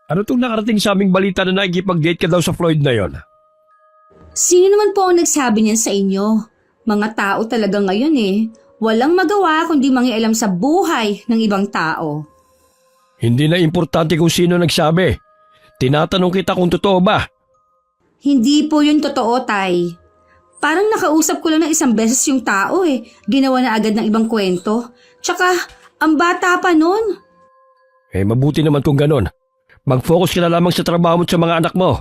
Ano itong nakarating sa aming balita na nakikipag-date ka daw sa Floyd na yon? Sino naman po ang nagsabi niyan sa inyo? Mga tao talaga ngayon eh. Walang magawa kundi mangialam sa buhay ng ibang tao. Hindi na importante kung sino nagsabi. Tinatanong kita kung totoo ba. Hindi po yun totoo, Tay. Parang nakausap ko lang ng isang beses yung tao eh. Ginawa na agad ng ibang kwento. Tsaka, ang bata pa nun. Mabuti naman kung ganon. Mag-focus ka na lamang sa trabaho mo at sa mga anak mo.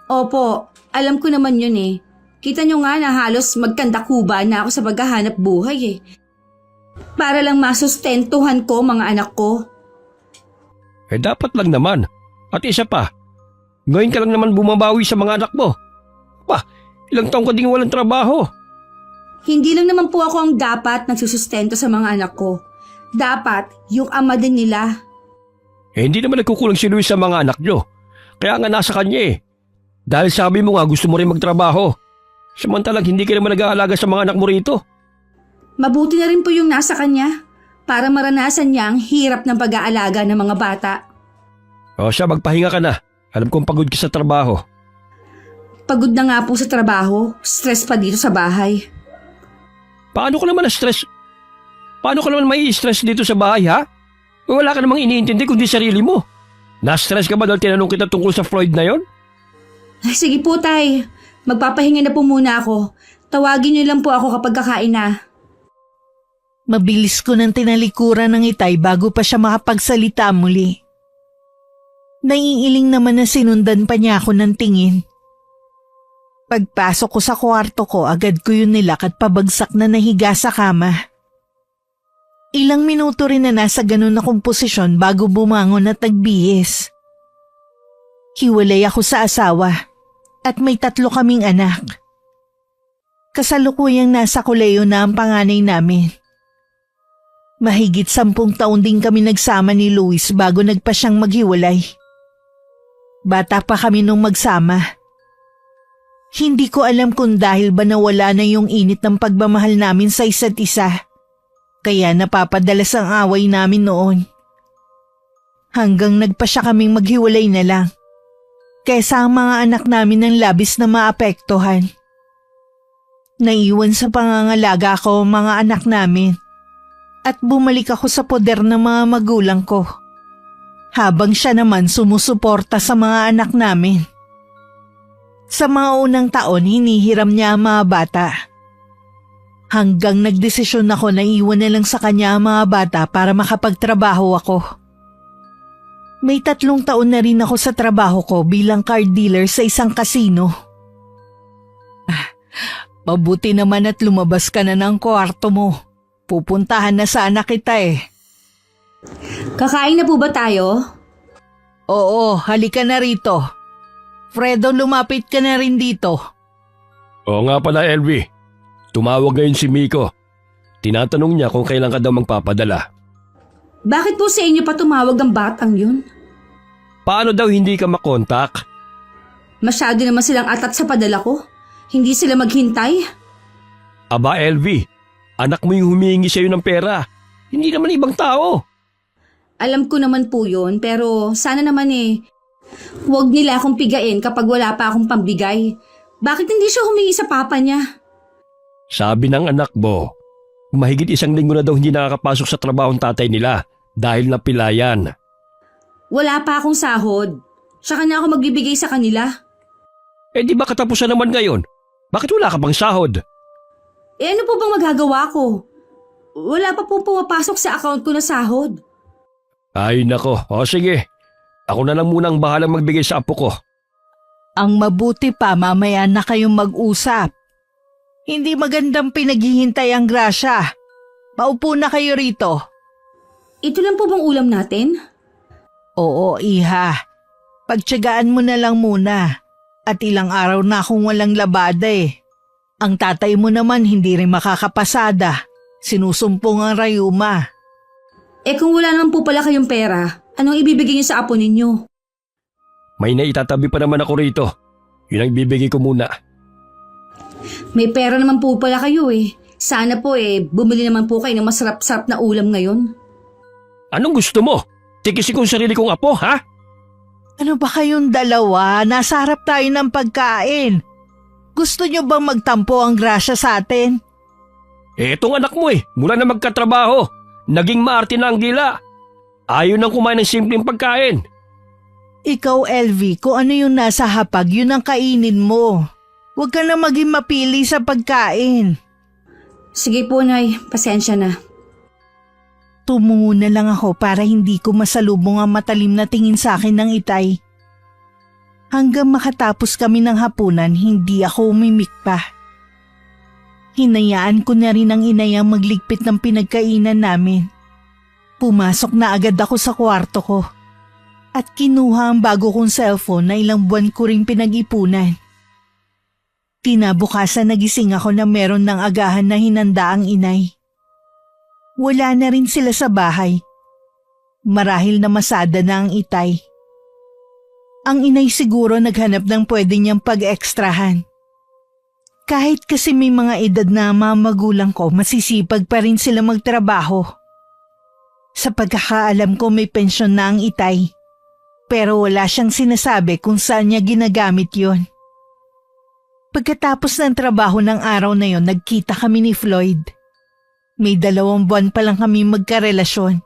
Opo, alam ko naman yun eh. Kita nyo nga na halos magkandakuba na ako sa paghahanap buhay eh. Para lang masustentuhan ko mga anak ko. Dapat lang naman. At isa pa, ngayon ka lang naman bumabawi sa mga anak mo. Ilang taong ka ding walang trabaho. Hindi lang naman po ako ang dapat nagsusustento sa mga anak ko. Dapat yung ama din nila. Hindi naman nagkukulang si Luis sa mga anak nyo. Kaya nga nasa kanya eh. Dahil sabi mo nga gusto mo rin magtrabaho. Samantalang hindi ka naman nag-aalaga sa mga anak mo rito. Mabuti na rin po yung nasa kanya para maranasan niya ang hirap ng pag-aalaga ng mga bata. O siya, magpahinga ka na. Alam kong pagod ka sa trabaho. Pagod na nga po sa trabaho, stress pa dito sa bahay. Paano ka naman na-stress? Paano ka naman may stress dito sa bahay ha? Wala ka namang iniintindi kundi sarili mo. Na-stress ka ba dahil tinanong kita tungkol sa Floyd na yon? Ay, sige po, Tay. Magpapahinga na po muna ako. Tawagin niyo lang po ako kapag kakain na. Mabilis ko nang tinalikuran ng Itay bago pa siya makapagsalita muli. Naiiling naman na sinundan pa niya ako ng tingin. Pagpasok ko sa kwarto ko, agad ko yun nilak at pabagsak na nahiga sa kama. Ilang minuto rin na nasa ganun akong posisyon bago bumangon at nagbihis. Hiwalay ako sa asawa at may 3 kaming anak. Kasalukuyang nasa koleyo na ang panganay namin. Mahigit 10 taon din kami nagsama ni Luis bago nagpa siyang maghiwalay. Bata pa kami nung magsama. Hindi ko alam kung dahil ba nawala na yung init ng pagmamahal namin sa isa't isa. Kaya napapadalas ang away namin noon. Hanggang nagpa siya kaming maghiwalay na lang. Kesa ang mga anak namin ng labis na maapektuhan. Naiwan sa pangangalaga ko ang mga anak namin. At bumalik ako sa poder ng mga magulang ko. Habang siya naman sumusuporta sa mga anak namin. Sa mga unang taon, hinihiram niya ang mga bata. Hanggang nagdesisyon ako na iwan na lang sa kanya ang mga bata para makapagtrabaho ako. May 3 taon na rin ako sa trabaho ko bilang card dealer sa isang kasino. Mabuti naman at lumabas ka na ng kwarto mo. Pupuntahan na sana kita eh. Kakain na po ba tayo? Oo, halika na rito. Fredo, lumapit ka na rin dito. Oo nga pala, LV. Tumawag ngayon si Miko. Tinatanong niya kung kailan ka daw magpapadala. Bakit po sa inyo pa tumawag ang batang yun? Paano daw hindi ka makontak? Masyado naman silang atat sa padala ko. Hindi sila maghintay. Aba, LV. Anak mo yung humihingi sa'yo ng pera. Hindi naman ibang tao. Alam ko naman po yun, pero sana naman huwag nila akong pigain kapag wala pa akong pambigay. Bakit hindi siya humingi sa papa niya? Sabi ng anak mo, mahigit 1 linggo na daw hindi nakakapasok sa trabaho ng tatay nila dahil napilayan. Wala pa akong sahod. Tsaka na ako magbibigay sa kanila. Di ba katapusan naman ngayon? Bakit wala ka pang sahod? Ano po bang magagawa ko? Wala pa pong pumapasok sa account ko na sahod. Ay nako, sige. Ako na lang muna ang bahalang magbigay sa apo ko. Ang mabuti pa mamaya na kayong mag-usap. Hindi magandang pinaghihintay ang grasya. Paupo na kayo rito. Ito lang po bang ulam natin? Oo, iha. Pagtiyagaan mo na lang muna. At ilang araw na akong walang labada eh. Ang tatay mo naman hindi rin makakapasada. Sinusumpong ang rayuma. Kung wala naman po pala kayong pera, anong ibibigay niyo sa apo ninyo? May naitatabi pa naman ako rito. Yun ang ibibigay ko muna. May pera naman po pala kayo eh. Sana po bumili naman po kayo ng masarap-sarap na ulam ngayon. Anong gusto mo? Tikisin kong sarili kong apo, ha? Ano ba kayong dalawa? Nasa harap tayo ng pagkain. Gusto niyo bang magtampo ang grasya sa atin? Etong anak mo mula na magkatrabaho, naging maarte na ang gila. Ayaw nang kumain ng simpleng pagkain. Ikaw, LV, kung ano yung nasa hapag, yun ang kainin mo. Huwag ka na maging mapili sa pagkain. Sige po, Nay. Pasensya na. Tumungo na lang ako para hindi ko masalubong ang matalim na tingin sa akin ng Itay. Hanggang makatapos kami ng hapunan, hindi ako umimik pa. Hinayaan ko na rin ang inay ang magligpit ng pinagkainan namin. Pumasok na agad ako sa kwarto ko at kinuha ang bago kong cellphone na ilang buwan ko ring pinag-ipunan. Kinabukasan nagising ako na meron ng agahan na hinanda ang inay. Wala na rin sila sa bahay. Marahil na masada na ang Itay. Ang inay siguro naghanap ng pwede niyang pag-ekstrahan. Kahit kasi may mga edad na mga magulang ko, masisipag pa rin sila magtrabaho. Sa pagkakaalam ko may pensyon na ang Itay. Pero wala siyang sinasabi kung saan niya ginagamit yon. Pagkatapos ng trabaho ng araw na yon, nagkita kami ni Floyd. May 2 buwan pa lang kami magkarelasyon.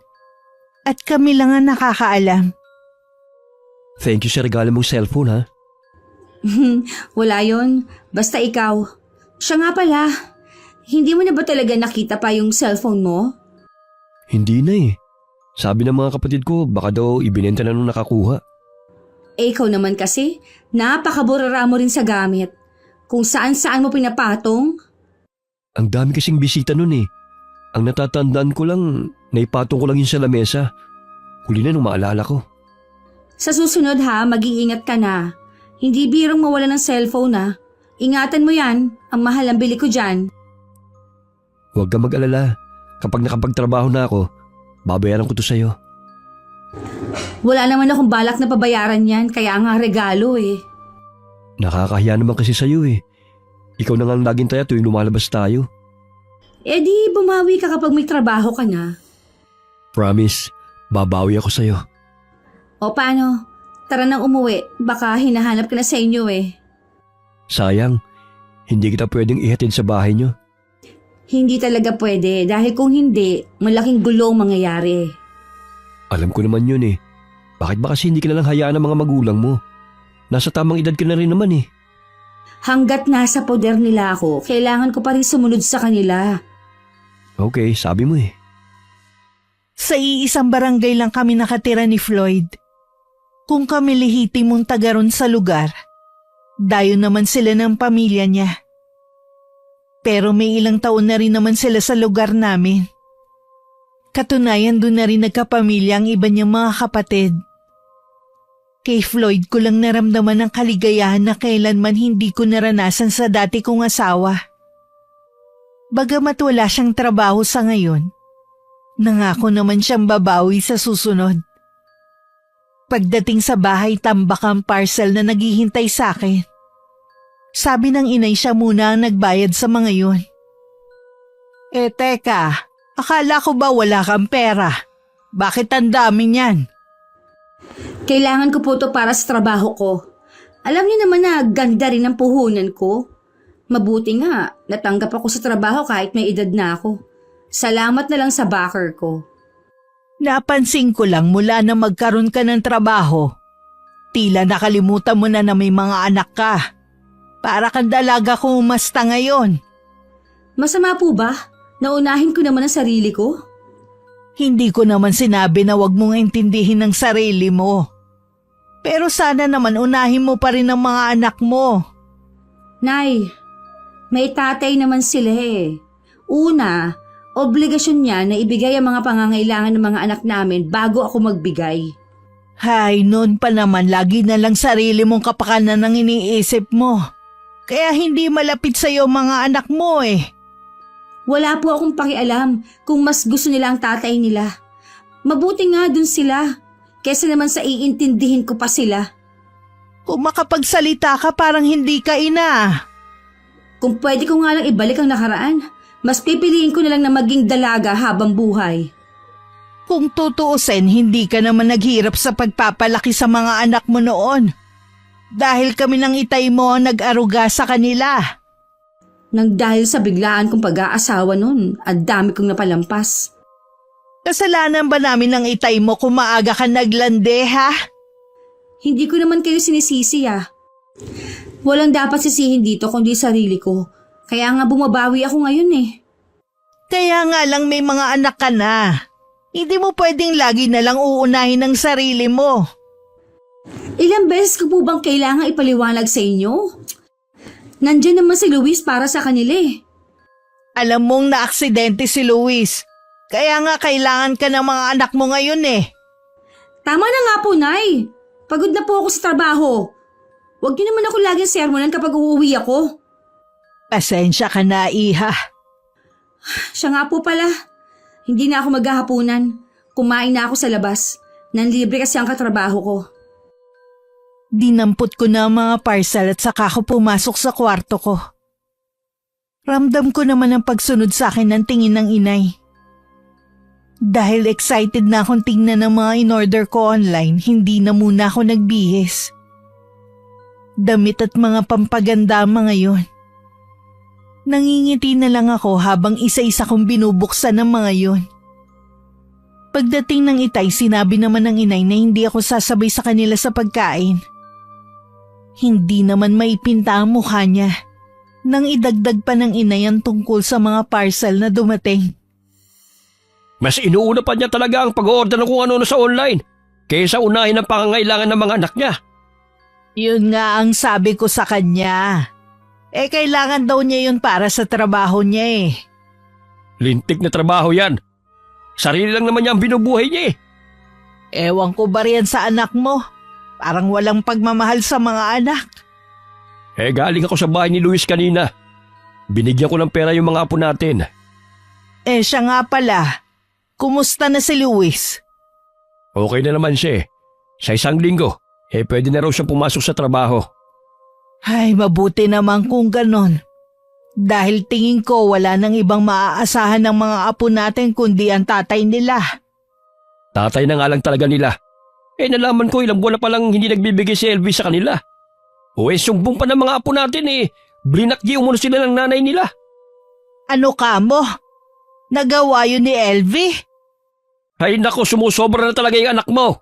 At kami lang ang nakakaalam. Thank you sa regalo mong cellphone, ha? Wala yon. Basta ikaw. Siya nga pala. Hindi mo na ba talaga nakita pa yung cellphone mo? Hindi na Sabi ng mga kapatid ko, baka daw ibinenta na nung nakakuha. Ikaw naman kasi, napakaburara mo rin sa gamit. Kung saan-saan mo pinapatong. Ang dami kasing bisita nun Ang natatandaan ko lang, naipatong ko lang yun sa lamesa. Huli na nung maalala ko. Sa susunod ha, mag-iingat ka na. Hindi birong mawala ng cellphone ha. Ingatan mo yan, ang mahal ang bili ko dyan. Huwag ka mag-alala. Kapag nakapagtrabaho na ako, babayaran ko to sa'yo. Wala naman akong balak na pabayaran yan, kaya nga regalo Nakakahiya naman kasi sa'yo Ikaw na nga ang laging taya tuwing lumalabas tayo. Eh di, bumawi ka kapag may trabaho ka na. Promise, babawi ako sa'yo. O paano? Tara nang umuwi, baka hinahanap ka na sa inyo Sayang, hindi kita pwedeng ihatid sa bahay niyo. Hindi talaga pwede dahil kung hindi, malaking gulo ang mangyayari. Alam ko naman yun Bakit ba kasi hindi ka nalang hayaan ng mga magulang mo? Nasa tamang edad ka na rin naman Hanggat nasa poder nila ako, kailangan ko pa rin sumunod sa kanila. Okay, sabi mo Sa iisang barangay lang kami nakatira ni Floyd. Kung kami lihiti mong taga ron sa lugar, dayo naman sila ng pamilya niya. Pero may ilang taon na rin naman sila sa lugar namin. Katunayan doon na rin nagkapamilya ang iba niyang mga kapatid. Kay Floyd ko lang naramdaman ang kaligayahan na kailanman hindi ko naranasan sa dati kong asawa. Bagamat wala siyang trabaho sa ngayon, nangako naman siyang babawi sa susunod. Pagdating sa bahay, tambak ang parcel na naghihintay sa akin. Sabi ng inay siya muna ang nagbayad sa mga yun. Teka, akala ko ba wala kang pera? Bakit ang dami niyan? Kailangan ko po to para sa trabaho ko. Alam niyo naman na ganda rin ang puhunan ko. Mabuti nga, natanggap ako sa trabaho kahit may edad na ako. Salamat na lang sa backer ko. Napansin ko lang mula na magkaroon ka ng trabaho. Tila nakalimutan mo na may mga anak ka. Para kang dalaga kung umasta ngayon. Masama po ba? Naunahin ko naman ang sarili ko? Hindi ko naman sinabi na wag mong intindihin ang sarili mo. Pero sana naman unahin mo pa rin ang mga anak mo. Nay, may tatay naman sila Una, obligasyon niya na ibigay ang mga pangangailangan ng mga anak namin bago ako magbigay. Hay, noon pa naman lagi na lang sarili mong kapakanan ang iniisip mo. Kaya hindi malapit sa'yo mga anak mo Wala po akong pakialam kung mas gusto nila ang tatay nila. Mabuti nga dun sila, kesa naman sa iintindihin ko pa sila. Kung makapagsalita ka parang hindi ka ina. Kung pwede ko nga lang ibalik ang nakaraan, mas pipiliin ko na lang na maging dalaga habang buhay. Kung tutuusin, hindi ka naman naghirap sa pagpapalaki sa mga anak mo noon. Dahil kami ng itay mo ang nag-aruga sa kanila. Nang dahil sa biglaan kong pag-aasawa nun, ang dami kong napalampas. Kasalanan ba namin ng itay mo kung maaga ka naglande, ha? Hindi ko naman kayo sinisisi Walang dapat sisihin dito kundi sarili ko. Kaya nga bumabawi ako ngayon Kaya nga lang may mga anak ka na. Hindi mo pwedeng lagi na lang uunahin ang sarili mo. Ilang beses ko po bang kailangan ipaliwanag sa inyo? Nandiyan naman si Luis para sa kanila Alam mong naaksidente si Luis. Kaya nga kailangan ka ng mga anak mo ngayon Tama na nga po, Nay. Pagod na po ako sa trabaho. Huwag niyo naman ako laging sermonan kapag uuwi ako. Pasensya ka na, Iha. Siya nga po pala. Hindi na ako maghahapunan. Kumain na ako sa labas. Nanlibre kasi ang katrabaho ko. Dinampot ko na ang mga parcel at saka ako pumasok sa kwarto ko. Ramdam ko naman ang pagsunod sa akin ng tingin ng inay. Dahil excited na akong tingnan ng mga in-order ko online, hindi na muna ako nagbihis. Damit at mga pampaganda ang mga yun. Nangingiti na lang ako habang isa-isa kong binubuksan ng mga yun. Pagdating ng itay, sinabi naman ng inay na hindi ako sasabay sa kanila sa pagkain. Hindi naman maipinta ang mukha niya nang idagdag pa ng inay ang tungkol sa mga parcel na dumating. Mas inuuna pa niya talaga ang pag-order ng kung ano sa online kaysa unahin ang pangangailangan ng mga anak niya. Yun nga ang sabi ko sa kanya. Kailangan daw niya yun para sa trabaho niya Lintik na trabaho yan. Sarili lang naman niya ang binubuhay niya Ewan ko ba riyan sa anak mo? Parang walang pagmamahal sa mga anak. Galing ako sa bahay ni Luis kanina. Binigyan ko ng pera yung mga apo natin. Siya nga pala. Kumusta na si Luis? Okay na naman siya Sa isang linggo, pwede na raw siya pumasok sa trabaho. Ay, mabuti naman kung ganon. Dahil tingin ko wala nang ibang maaasahan ng mga apo natin kundi ang tatay nila. Tatay na nga lang talaga nila. Nalaman ko ilang buwan na palang hindi nagbibigay si Elvie sa kanila. Sumbong pa ng mga apo natin Blinakgi umuno sila ng nanay nila. Ano ka mo? Nagawa yun ni Elvie? Ay nako, sumusobra na talaga yung anak mo.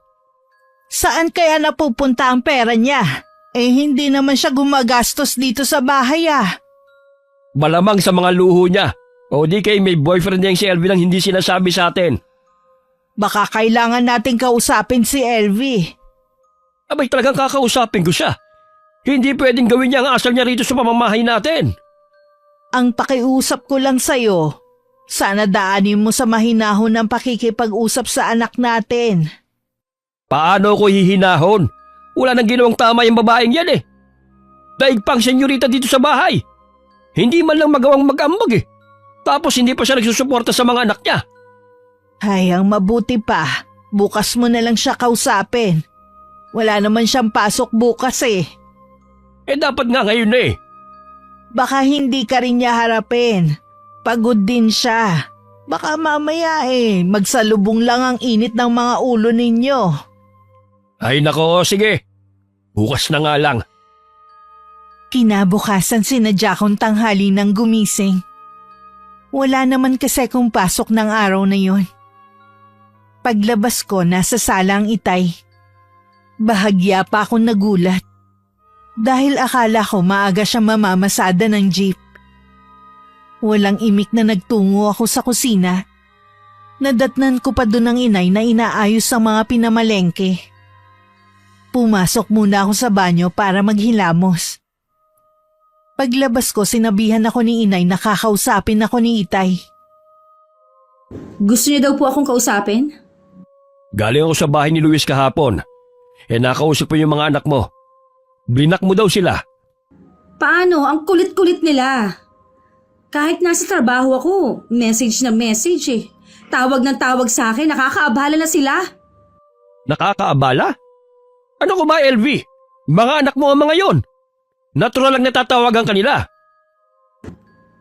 Saan kaya napupunta ang pera niya? Hindi naman siya gumagastos dito sa bahay Malamang sa mga luho niya. O di kay may boyfriend niyang si Elvie nang hindi sinasabi sa atin. Baka kailangan natin kausapin si Elvie. Abay talagang kakausapin ko siya. Hindi pwedeng gawin niya ang asal niya rito sa pamamahay natin. Ang pakiusap ko lang sa'yo, sana daanin mo sa mahinahon ng pakikipag-usap sa anak natin. Paano ko hihinahon? Wala nang ginawang tama yung babaeng yan Daig pang senyorita dito sa bahay. Hindi man lang magawang mag-ambag Tapos hindi pa siya nagsusuporta sa mga anak niya. Ay, ang mabuti pa. Bukas mo na lang siya kausapin. Wala naman siyang pasok bukas Dapat nga ngayon Baka hindi ka rin niya harapin. Pagod din siya. Baka mamaya magsalubong lang ang init ng mga ulo ninyo. Ay nako, sige. Bukas na nga lang. Kinabukasan sinadya kong tanghali nang gumising. Wala naman kasi kung pasok ng araw na yon. Paglabas ko, nasa sala ang itay. Bahagya pa akong nagulat. Dahil akala ko maaga siya mamamasada ng jeep. Walang imik na nagtungo ako sa kusina. Nadatnan ko pa doon ang inay na inaayos ang mga pinamalengke. Pumasok muna ako sa banyo para maghilamos. Paglabas ko, sinabihan ako ni inay na kakausapin ako ni itay. Gusto niyo daw po akong kausapin? Galing ako sa bahay ni Luis kahapon. Nakausap ko yung mga anak mo. Blinak mo daw sila. Paano? Ang kulit-kulit nila. Kahit nasa trabaho ako, message na message Tawag ng tawag sa akin, nakakaabala na sila. Nakakaabala? Ano ko ba, LV? Mga anak mo ang mga yon. Natural lang natatawagan kanila.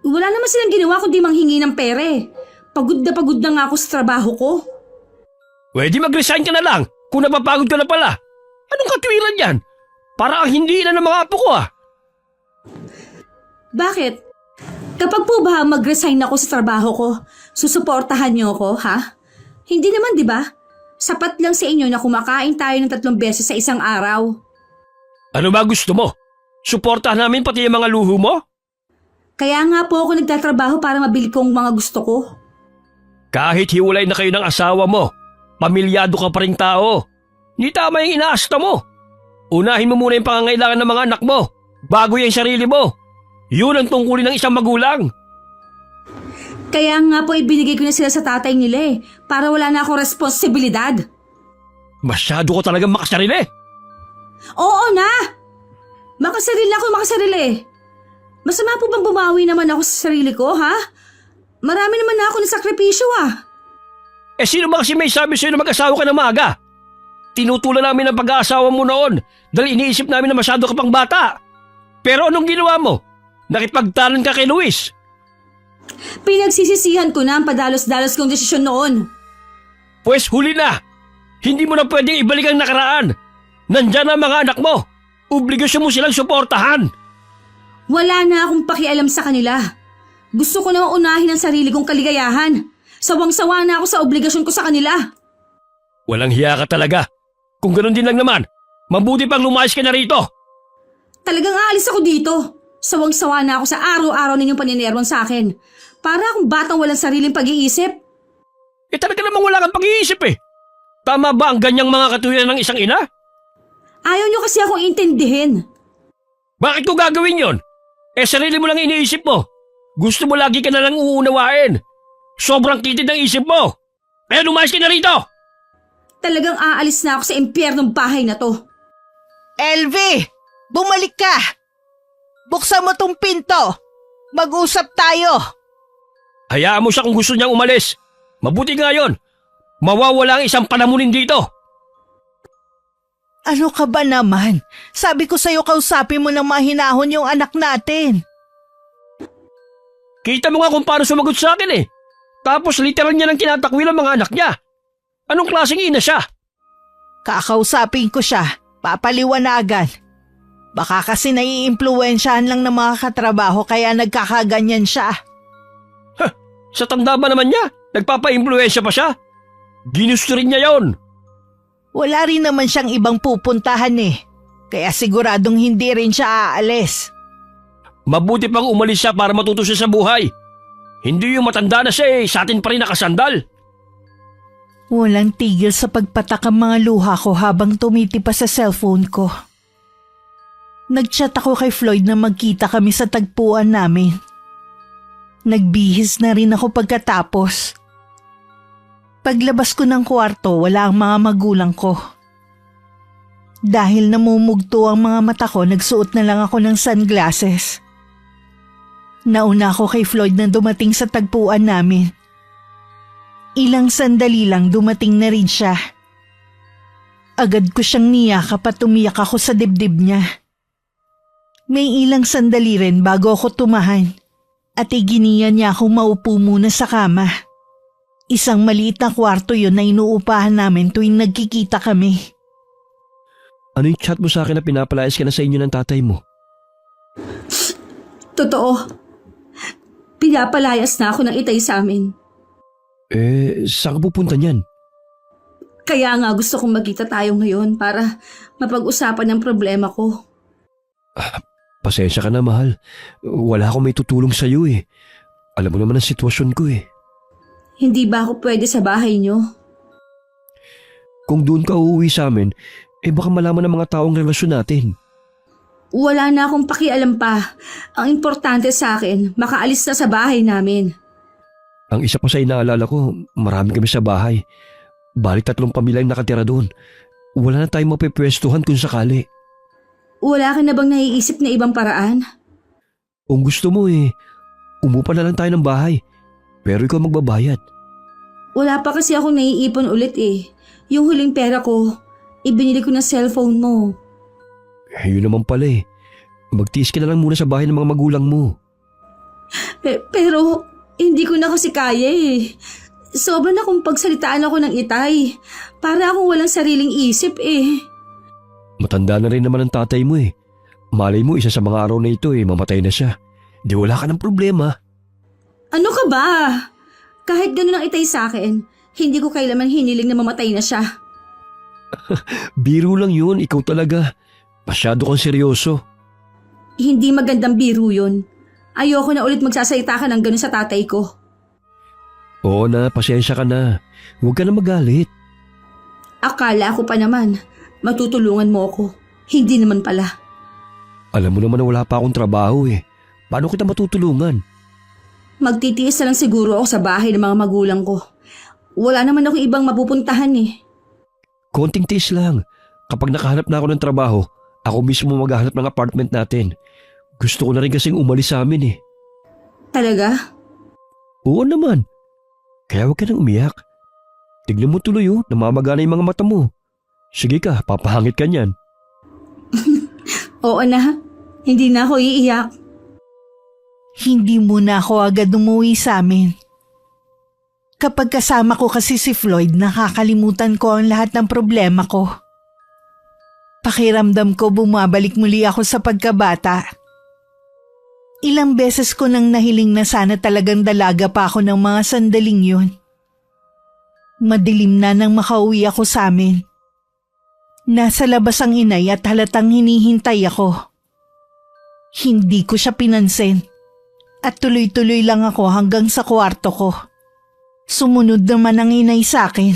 Wala naman silang ginawa kundi manghingi ng pere. Pagod na nga ako sa trabaho ko. Pwede mag-resign ka na lang kung napapagod ka na pala. Anong katwiran yan? Para ang hindi na ng mga apo ko ah. Bakit? Kapag po ba mag-resign ako sa trabaho ko, susuportahan niyo ako, ha? Hindi naman, di ba? Sapat lang sa inyo na kumakain tayo ng 3 beses sa isang araw. Ano ba gusto mo? Suportahan namin pati yung mga luho mo? Kaya nga po ako nagtatrabaho para mabili ko ang mga gusto ko. Kahit hiwalay na kayo ng asawa mo, pamilyado ka pa rin tao. Hindi tama yung inaasta mo. Unahin mo muna yung pangangailangan ng mga anak mo, bago yung sarili mo. Yun ang tungkulin ng isang magulang. Kaya nga po ibinigay ko na sila sa tatay nila para wala na akong responsibilidad. Masyado ko talagang makasarili. Oo na! Makasarili ako, makasarili. Masama po bang bumawi naman ako sa sarili ko, ha? Marami naman na ako ng sakripisyo, Sino ba kasi may sabi sa'yo na mag-asawa ka ng maaga? Tinutulan namin ang pag-aasawa mo noon dahil iniisip namin na masyado ka pang bata. Pero anong ginawa mo? Nakipagtalan ka kay Luis. Pinagsisisihan ko na ang padalos-dalos kong desisyon noon. Pues huli na. Hindi mo na pwedeng ibalik ang nakaraan. Nandyan ang mga anak mo. Obligasyon mo silang suportahan. Wala na akong pakialam sa kanila. Gusto ko na unahin ang sarili kong kaligayahan. Sawang-sawa na ako sa obligasyon ko sa kanila. Walang hiya ka talaga. Kung ganun din lang naman, mabuti pang lumayas ka na rito. Talagang aalis ako dito. Sawang-sawa na ako sa araw-araw ninyong paninerwan sa akin. Para akong batang walang sariling pag-iisip. Talaga namang wala kang pag-iisip eh. Tama ba ang ganyang mga katuwiran ng isang ina? Ayaw niyo kasi akong intindihin. Bakit ko gagawin yon? Sarili mo lang iniisip mo. Gusto mo lagi ka na lang uunawain. Sobrang kitid ng isip mo. Kaya lumayas ka na rito. Talagang aalis na ako sa impyernong bahay na to. LV! Bumalik ka! Buksan mo tong pinto! Mag-usap tayo! Hayaan mo siya kung gusto niyang umalis. Mabuti nga yon. Mawawala ang isang palamunin dito. Ano ka ba naman? Sabi ko sa'yo kausapin mo ng mahinahon yung anak natin. Kita mo nga kung paano sumagot sa akin eh. Tapos literal niya nang tinatakwil ang mga anak niya. Anong klaseng ina siya? Kakausapin ko siya. Papaliwanagan. Baka kasi naiimpluwensyahan lang ng mga katrabaho kaya nagkakaganyan siya. Sa tanda ba naman niya? Nagpapa-impluensya pa siya? Ginusto rin niya yon. Wala rin naman siyang ibang pupuntahan eh. Kaya siguradong hindi rin siya aalis. Mabuti pang umalis siya para matuto siya sa buhay. Hindi yung matanda na siya sa atin pa rin nakasandal. Walang tigil sa pagpatak ang mga luha ko habang tumitipa sa cellphone ko. Nagchat ako kay Floyd na magkita kami sa tagpuan namin. Nagbihis na rin ako pagkatapos. Paglabas ko ng kwarto, wala ang mga magulang ko. Dahil namumugto ang mga mata ko, nagsuot na lang ako ng sunglasses. Nauna ako kay Floyd na dumating sa tagpuan namin. Ilang sandali lang dumating na rin siya. Agad ko siyang niyakap at umiyak ako sa dibdib niya. May ilang sandali rin bago ako tumahan at iginiya niya akong maupo muna sa kama. Isang maliit na kwarto yun na inuupahan namin tuwing nagkikita kami. Ano yung chat mo sa akin na pinapalayas ka na sa inyo ng tatay mo? Totoo. Pinapalayas na ako ng itay sa amin. Saan ka pupunta niyan? Kaya nga gusto kong magkita tayo ngayon para mapag-usapan ang problema ko. Pasensya ka na, mahal. Wala akong may tutulong sa'yo eh. Alam mo naman ang sitwasyon ko eh. Hindi ba ako pwede sa bahay niyo? Kung doon ka uuwi sa amin, baka malaman ng mga taong relasyon natin. Wala na akong pakialam pa. Ang importante sa akin, makaalis na sa bahay namin. Ang isa pa sa inaalala ko, marami kami sa bahay. Balik 3 pamilyang nakatira doon. Wala na tayong mapipwestuhan kung sakali. Wala ka na bang naiisip na ibang paraan? Kung gusto mo umupa na lang tayo ng bahay. Pero ikaw magbabayad. Wala pa kasi ako naiipon ulit eh. Yung huling pera ko, ibinili ko na cellphone mo. Yun naman pala Magtiis ka na lang muna sa bahay ng mga magulang mo. Pero hindi ko na kasi kaya eh. Sobra na kung pagsalitaan ako ng itay. Para akong walang sariling isip eh. Matanda na rin naman ang tatay mo eh. Malay mo isa sa mga araw na ito mamatay na siya. Di wala ka ng problema. Ano ka ba? Kahit ganun ang itay sa akin, hindi ko kailanman hiniling na mamatay na siya. Biro lang yun, ikaw talaga. Masyado kang seryoso. Hindi magandang biro yun. Ayoko na ulit magsasalita ka ng ganun sa tatay ko. Oo na, pasensya ka na. Huwag ka na magalit. Akala ko pa naman, matutulungan mo ako. Hindi naman pala. Alam mo naman na wala pa akong trabaho eh. Paano kita matutulungan? Magtitiis na lang siguro ako sa bahay ng mga magulang ko. Wala naman akong ibang mapupuntahan eh. Konting tiis lang. Kapag nakahanap na ako ng trabaho, ako mismo maghahanap ng apartment natin. Gusto ko na rin kasing umalis sa amin eh. Talaga? Oo naman. Kaya huwag ka nang umiyak. Tignan mo tuloy namamagana yung mga mata mo. Sige ka, papahangit ka niyan. Oo na, hindi na ako iiyak. Hindi muna ako agad umuwi sa amin. Kapag kasama ko kasi si Floyd, nakakalimutan ko ang lahat ng problema ko. Pakiramdam ko bumabalik muli ako sa pagkabata. Ilang beses ko nang nahiling na sana talagang dalaga pa ako ng mga sandaling yun. Madilim na nang makauwi ako sa amin. Nasa labas ang inay at halatang hinihintay ako. Hindi ko siya pinansin at tuloy-tuloy lang ako hanggang sa kwarto ko. Sumunod naman ang inay sa akin.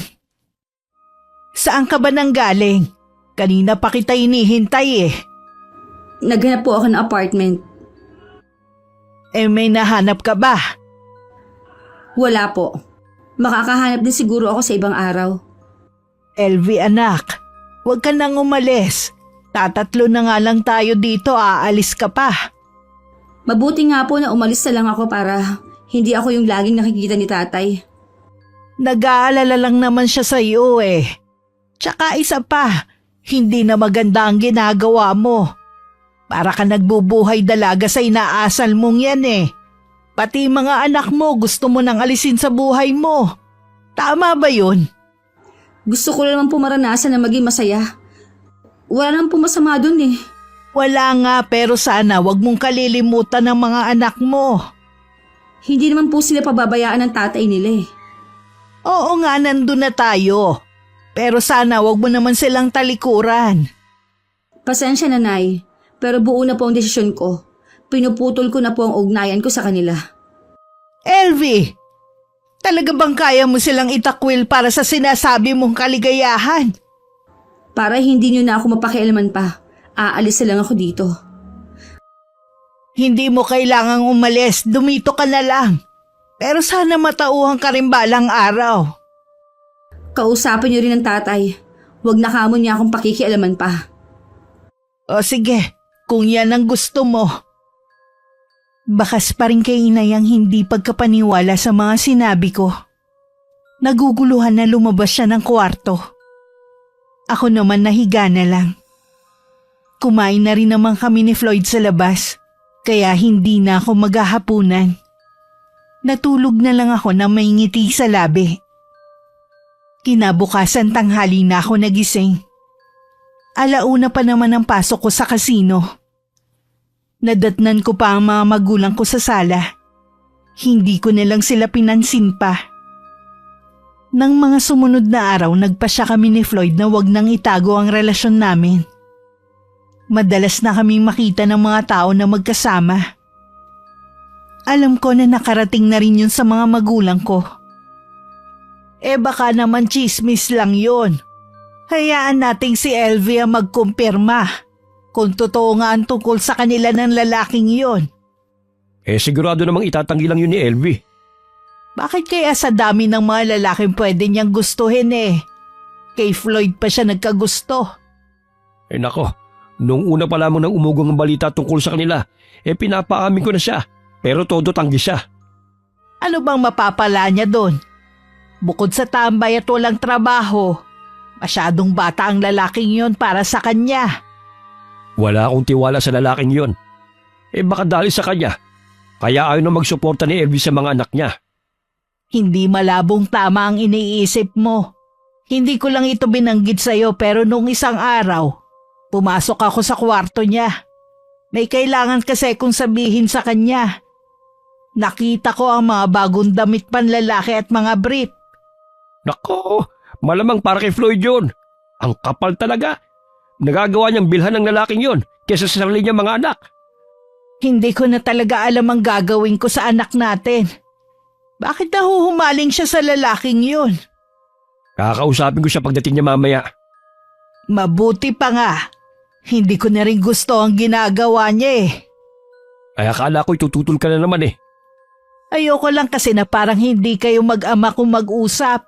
Saan ka ba nang galing? Kanina pa kita hinihintay eh. Naghanap po ako ng apartment. May nahanap ka ba? Wala po. Makakahanap din siguro ako sa ibang araw. LV anak, huwag ka nang umalis. Tatatlo na nga lang tayo dito, aalis ka pa. Mabuti nga po na umalis na lang ako para hindi ako yung laging nakikita ni tatay. Nag-aalala lang naman siya sa iyo eh. Tsaka isa pa, hindi na maganda ang ginagawa mo. Para ka nagbubuhay dalaga sa inaasal mong yan eh. Pati mga anak mo gusto mo nang alisin sa buhay mo. Tama ba yun? Gusto ko naman po maranasan na maging masaya. Wala naman po masama dun eh. Wala nga pero sana wag mong kalilimutan ng mga anak mo. Hindi naman po sila pababayaan ng tatay nila eh. Oo nga, nandun na tayo. Pero sana wag mo naman silang talikuran. Pasensya na, Nay. Pero buo na po ang desisyon ko. Pinuputol ko na po ang ugnayan ko sa kanila. Elvie, talaga bang kaya mo silang itakwil para sa sinasabi mong kaligayahan? Para hindi nyo na ako mapakialaman pa, aalis na lang ako dito. Hindi mo kailangang umalis, dumito ka na lang. Pero sana matauhan ka rin balang araw. Kausapin nyo rin ang tatay. Huwag na kamo niya akong pakikialaman pa. O sige, kung yan ang gusto mo. Bakas pa rin kay inay ang hindi pagkapaniwala sa mga sinabi ko. Naguguluhan na lumabas siya ng kwarto. Ako naman nahiga na lang. Kumain na rin naman kami ni Floyd sa labas, kaya hindi na ako maghahapunan. Natulog na lang ako na may ngiti sa labi. Kinabukasan tanghali na ako nagising. Alauna pa naman ang pasok ko sa kasino. Nadatnan ko pa ang mga magulang ko sa sala. Hindi ko nilang sila pinansin pa. Nang mga sumunod na araw, nagpasya kami ni Floyd na wag nang itago ang relasyon namin. Madalas na kaming makita ng mga tao na magkasama. Alam ko na nakarating na rin yun sa mga magulang ko. Baka naman chismis lang yun. Hayaan nating si Elvie ang magkumpirma kung totoo nga ang tungkol sa kanila ng lalaking yun. Sigurado namang itatanggi lang yun ni Elvie. Bakit kaya sa dami ng mga lalaking pwede niyang gustuhin eh? Kay Floyd pa siya nagkagusto. Nako, nung una pa lamang nang umugong ang balita tungkol sa kanila, pinapaamin ko na siya. Pero todo tanggi siya. Ano bang mapapala niya doon? Bukod sa tambay at walang trabaho, masyadong bata ang lalaking yon para sa kanya. Wala akong tiwala sa lalaking yon. Baka dahil sa kanya, kaya ayaw na magsuporta ni Elvie sa mga anak niya. Hindi malabong tama ang iniisip mo. Hindi ko lang ito binanggit sa'yo pero nung isang araw, pumasok ako sa kwarto niya. May kailangan kasi kong sabihin sa kanya. Nakita ko ang mga bagong damit panlalaki at mga brief. Nako, malamang para kay Floyd yun. Ang kapal talaga. Nagagawa niyang bilhan ng lalaking yon kaysa sa sarili niyang mga anak. Hindi ko na talaga alam ang gagawin ko sa anak natin. Bakit nahuhumaling siya sa lalaking yun? Kakausapin ko siya pagdating niya mamaya. Mabuti pa nga. Hindi ko na rin gusto ang ginagawa niya eh. Ay akala ko itututol ka na naman eh. Ayoko lang kasi na parang hindi kayo mag-ama kung mag-usap.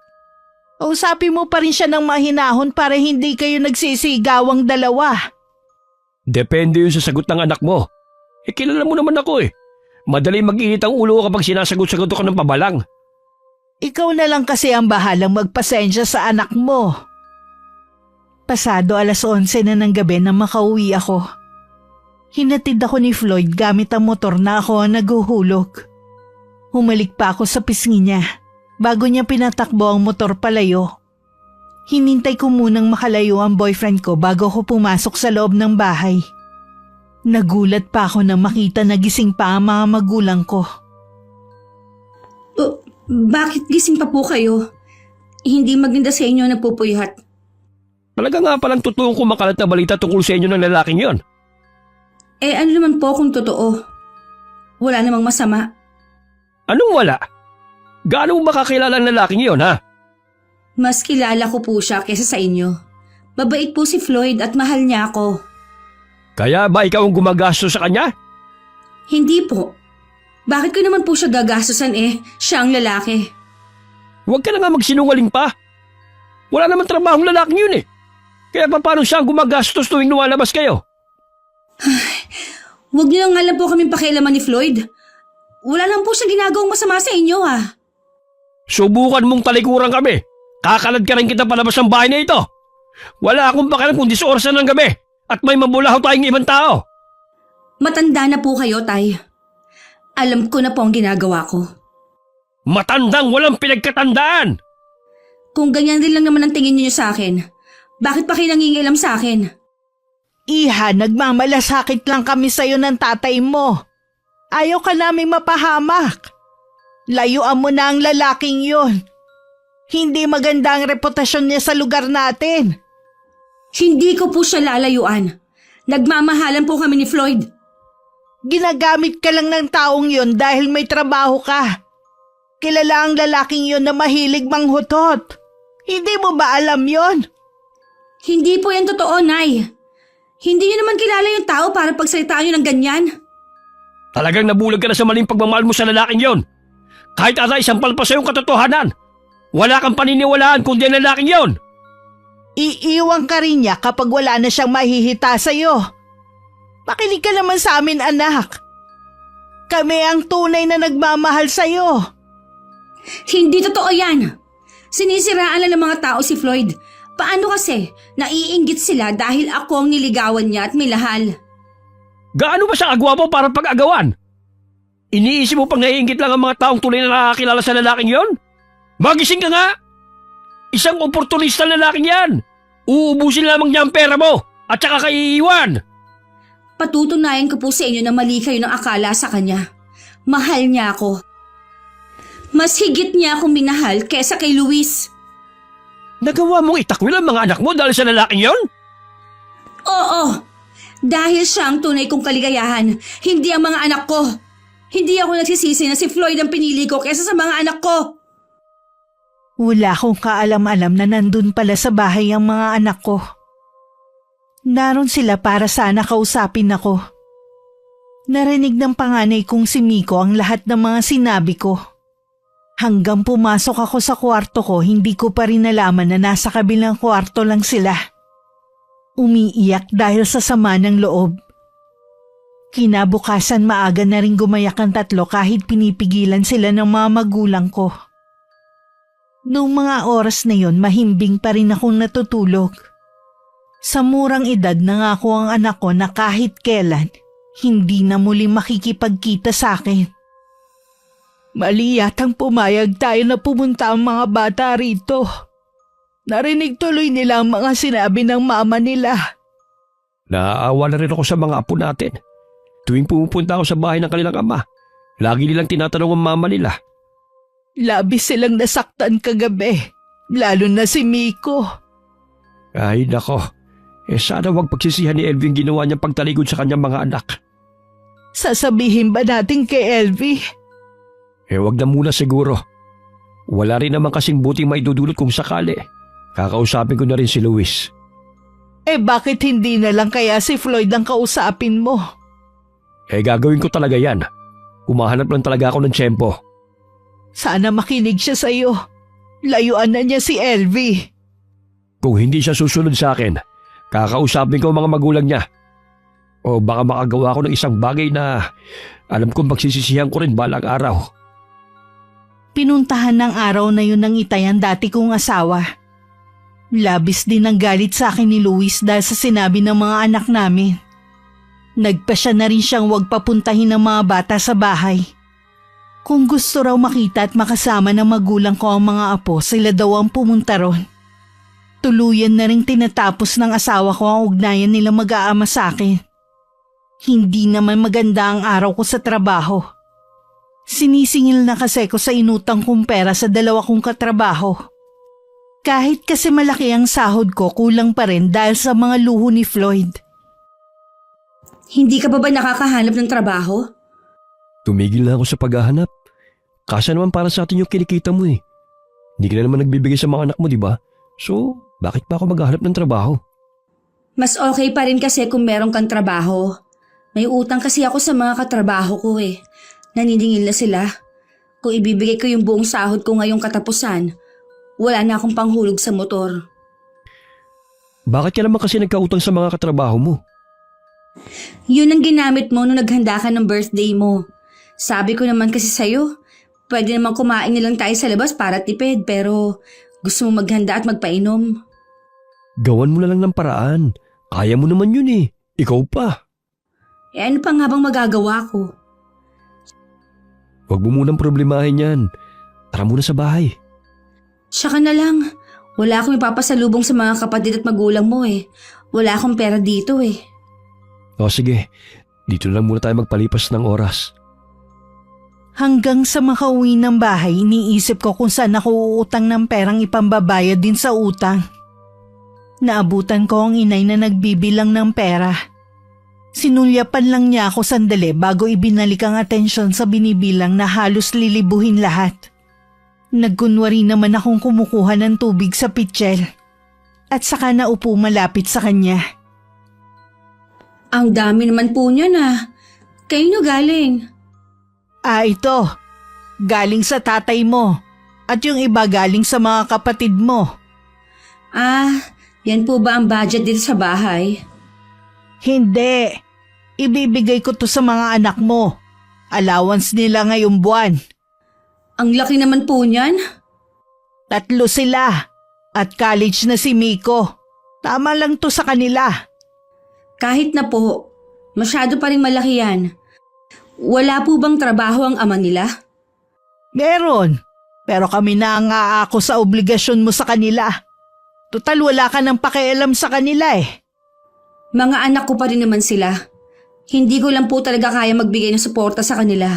Usapin mo pa rin siya ng mahinahon para hindi kayo nagsisigawang dalawa. Depende yun sa sagot ng anak mo. Eh kilala mo naman ako eh. Madali mag-init ang ulo ko kapag sinasagot-sagot ako ng pabalang. Ikaw na lang kasi ang bahalang magpasensya sa anak mo. Pasado 11:00 na ng gabi nang makauwi ako. Hinatid ako ni Floyd gamit ang motor na ako ang naghuhulog. Humalik pa ako sa pisngi niya bago niya pinatakbo ang motor palayo. Hinintay ko munang makalayo ang boyfriend ko bago ko pumasok sa loob ng bahay. Nagulat pa ako nang makita na gising pa ang mga magulang ko. Bakit gising pa po kayo? Hindi maganda sa inyo nagpupuyat. Talaga nga palang totoong kumakalat na balita tungkol sa inyo ng lalaking yon. Eh ano naman po kung totoo? Wala namang masama. Anong wala? Gaano mo ba kakilala ang lalaking yon ha? Mas kilala ko po siya kaysa sa inyo. Mabait po si Floyd at mahal niya ako. Kaya ba ikaw ang gumagastos sa kanya? Hindi po. Bakit ko naman po siya gagastusan siya ang lalaki. Huwag ka na nga magsinungaling pa. Wala naman trabahong lalaking yun eh. Kaya paano siya ang gumagastos tuwing lumalabas kayo? Huwag niyo lang alam po kaming pakialaman ni Floyd. Wala lang po siyang ginagawang masama sa inyo ha. Subukan mong talikuran kami. Kakalad ka rin kita palabas ng bahay na ito. Wala akong pakialam kung 10 oras na ng gabi at may mabulahaw tayong ibang tao. Matanda na po kayo, Tay. Alam ko na po ang ginagawa ko. Matandang walang pinagkatandaan. Kung ganyan din lang naman ang tingin niyo sa akin, bakit pa kayo nangingialam sa akin? Iha, nagmamalasakit lang kami sa'yo ng tatay mo. Ayaw ka naming mapahamak. Layuan mo na ang lalaking yun. Hindi maganda ang reputasyon niya sa lugar natin. Hindi ko po siya lalayuan. Nagmamahalan po kami ni Floyd. Ginagamit ka lang ng taong yun dahil may trabaho ka. Kilala ang lalaking yun na mahilig manghutot. Hindi mo ba alam yon? Hindi po yan totoo, Nay. Hindi niyo naman kilala yung tao para pagsalitaan niyo ng ganyan. Talagang nabulag ka na sa maling pagmamahal mo sa lalaking yon. Kahit atay sampal pa sa iyong katotohanan. Wala kang paniniwalaan kundi ang lalaking yon. Iiwan ka rin niya kapag wala na siyang mahihita sa'yo. Makinig ka naman sa amin, anak. Kami ang tunay na nagmamahal sa'yo. Hindi totoo yan. Sinisiraan lang ng mga tao si Floyd. Paano kasi naiinggit sila dahil ako ang niligawan niya at may lahal? Gaano ba siya agwapo para pag-agawan? Iniisip mo pang naiinggit lang ang mga taong tunay na nakakilala sa lalaking yon? Magising ka nga! Isang oportunista lalaking yan! Uubusin lamang niya ang pera mo at saka kaiiwan! Patutunayan ko po sa inyo na mali kayo ng akala sa kanya. Mahal niya ako. Mas higit niya akong minahal kesa kay Luis. Nagawa mong itakwil ang mga anak mo dahil sa lalaking yon? Oo! Dahil siya ang tunay kong kaligayahan, hindi ang mga anak ko. Hindi ako nagsisisi na si Floyd ang pinili ko kesa sa mga anak ko. Wala akong kaalam-alam na nandun pala sa bahay ang mga anak ko. Naroon sila para sana kausapin ako. Narinig ng panganay kong si Miko ang lahat ng mga sinabi ko. Hanggang pumasok ako sa kwarto ko, hindi ko pa rin nalaman na nasa kabilang kwarto lang sila. Umiiyak dahil sa sama ng loob. Kinabukasan maaga na rin gumayak ang tatlo kahit pinipigilan sila ng mga magulang ko. Noong mga oras na yon, mahimbing pa rin akong natutulog. Sa murang edad nangako ang anak ko na kahit kailan, hindi na muli makikipagkita sa akin. Mali yatang pumayag tayo na pumunta ang mga bata rito. Narinig tuloy nila ang mga sinabi ng mama nila. Naaawa na rin ako sa mga apo natin. Tuwing pumupunta ako sa bahay ng kanilang ama, lagi nilang tinatanong ang mama nila. Labis silang nasaktan kagabi, lalo na si Miko. Ay nako, sana wag pagsisihan ni Elvie ang ginawa niyang pagtalikod sa kanyang mga anak. Sasabihin ba natin kay Elvie? Wag na muna siguro. Wala rin naman kasing buting maidudulot kung sakali. Kakausapin ko na rin si Luis. Bakit hindi na lang kaya si Floyd ang kausapin mo? Gagawin ko talaga yan. Humahanap lang talaga ako ng tiyempo. Sana makinig siya sa'yo. Layuan na niya si Elvie. Kung hindi siya susunod sa akin, kakausapin ko ang mga magulang niya. O baka makagawa ko ng isang bagay na alam kong magsisisihan ko rin balang araw. Pinuntahan ng araw na yun ng Itay ang dati kong asawa. Labis din ang galit sa akin ni Luis dahil sa sinabi ng mga anak namin. Nagpasya na rin siyang huwag papuntahin ng mga bata sa bahay. Kung gusto raw makita at makasama ng magulang ko ang mga apo, sila daw ang pumunta ron. Tuluyan na rin tinatapos ng asawa ko ang ugnayan nila mag-aama sa akin. Hindi naman maganda ang araw ko sa trabaho. Sinisingil na kasi ko sa inutang kong pera sa dalawa kong katrabaho. Kahit kasi malaki ang sahod ko, kulang pa rin dahil sa mga luho ni Floyd. Hindi ka ba nakakahanap ng trabaho? Tumigil na ako sa paghahanap. Kasa naman para sa atin yung kinikita mo eh. Hindi ka na naman nagbibigay sa mga anak mo, di ba? So, bakit pa ako maghahanap ng trabaho? Mas okay pa rin kasi kung meron kang trabaho. May utang kasi ako sa mga katrabaho ko eh. Naniningil na sila. Kung ibibigay ko yung buong sahod ko ngayong katapusan, wala na akong panghulog sa motor. Bakit ka naman kasi nagkautang sa mga katrabaho mo? Yun ang ginamit mo nung naghanda ka ng birthday mo. Sabi ko naman kasi sa'yo, pwede naman kumain na lang tayo sa labas para tipid pero gusto mo maghanda at magpainom. Gawan mo na lang ng paraan. Kaya mo naman yun eh. Ikaw pa. Ano pa nga bang magagawa ko? Huwag mo munang problemahin yan. Tara muna sa bahay. Tsaka na lang, wala akong ipapasalubong sa mga kapatid at magulang mo eh. Wala akong pera dito eh. O sige, dito na lang muna tayo magpalipas ng oras. Hanggang sa makauwi ng bahay, iniisip ko kung saan ako uutang ng perang ipambabayad din sa utang. Naabutan ko ang inay na nagbibilang ng pera. Sinulyapan lang niya ako sandali bago ibinalik ang atensyon sa binibilang na halos lilibuhin lahat. Nagkunwari naman akong kumukuha ng tubig sa pitchel at saka naupo malapit sa kanya. Ang dami naman po niya na. Kayo galing? Ito. Galing sa tatay mo at yung iba galing sa mga kapatid mo. Yan po ba ang budget dito sa bahay? Hindi. Ibibigay ko to sa mga anak mo. Allowance nila ngayong buwan. Ang laki naman po niyan. 3 sila. At college na si Miko. Tama lang to sa kanila. Kahit na po, masyado pa rin malaki yan. Wala po bang trabaho ang ama nila? Meron. Pero kami na ang aako sa obligasyon mo sa kanila. Total wala ka nang pakialam sa kanila eh. Mga anak ko pa rin naman sila. Hindi ko lang po talaga kaya magbigay ng suporta sa kanila.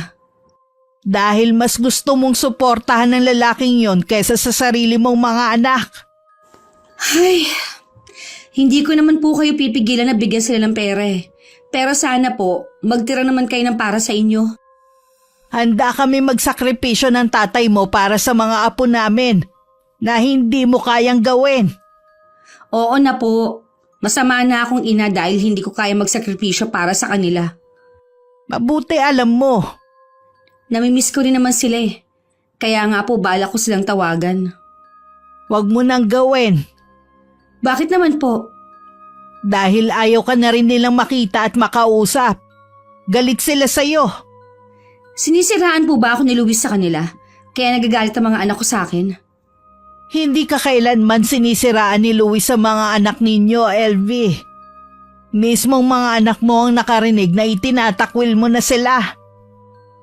Dahil mas gusto mong suportahan ng lalaking yon kaysa sa sarili mong mga anak. Ay, hindi ko naman po kayo pipigilan na bigyan sila ng pera eh. Pero sana po, magtira naman kayo ng para sa inyo. Handa kami magsakripisyo ng tatay mo para sa mga apo namin na hindi mo kayang gawin. Oo na po. Masama na akong ina dahil hindi ko kaya magsakripisyo para sa kanila. Mabuti alam mo. Namimiss ko rin naman sila eh. Kaya nga po bala ko silang tawagan. Huwag mo nang gawin. Bakit naman po? Dahil ayaw ka na rin nilang makita at makausap. Galit sila sa'yo. Sinisiraan po ba ako ni Luis sa kanila? Kaya nagagalit ang mga anak ko sa akin? Hindi ka kailanman sinisiraan ni Luis sa mga anak ninyo, LV. Mismong mga anak mo ang nakarinig na itinatakwil mo na sila.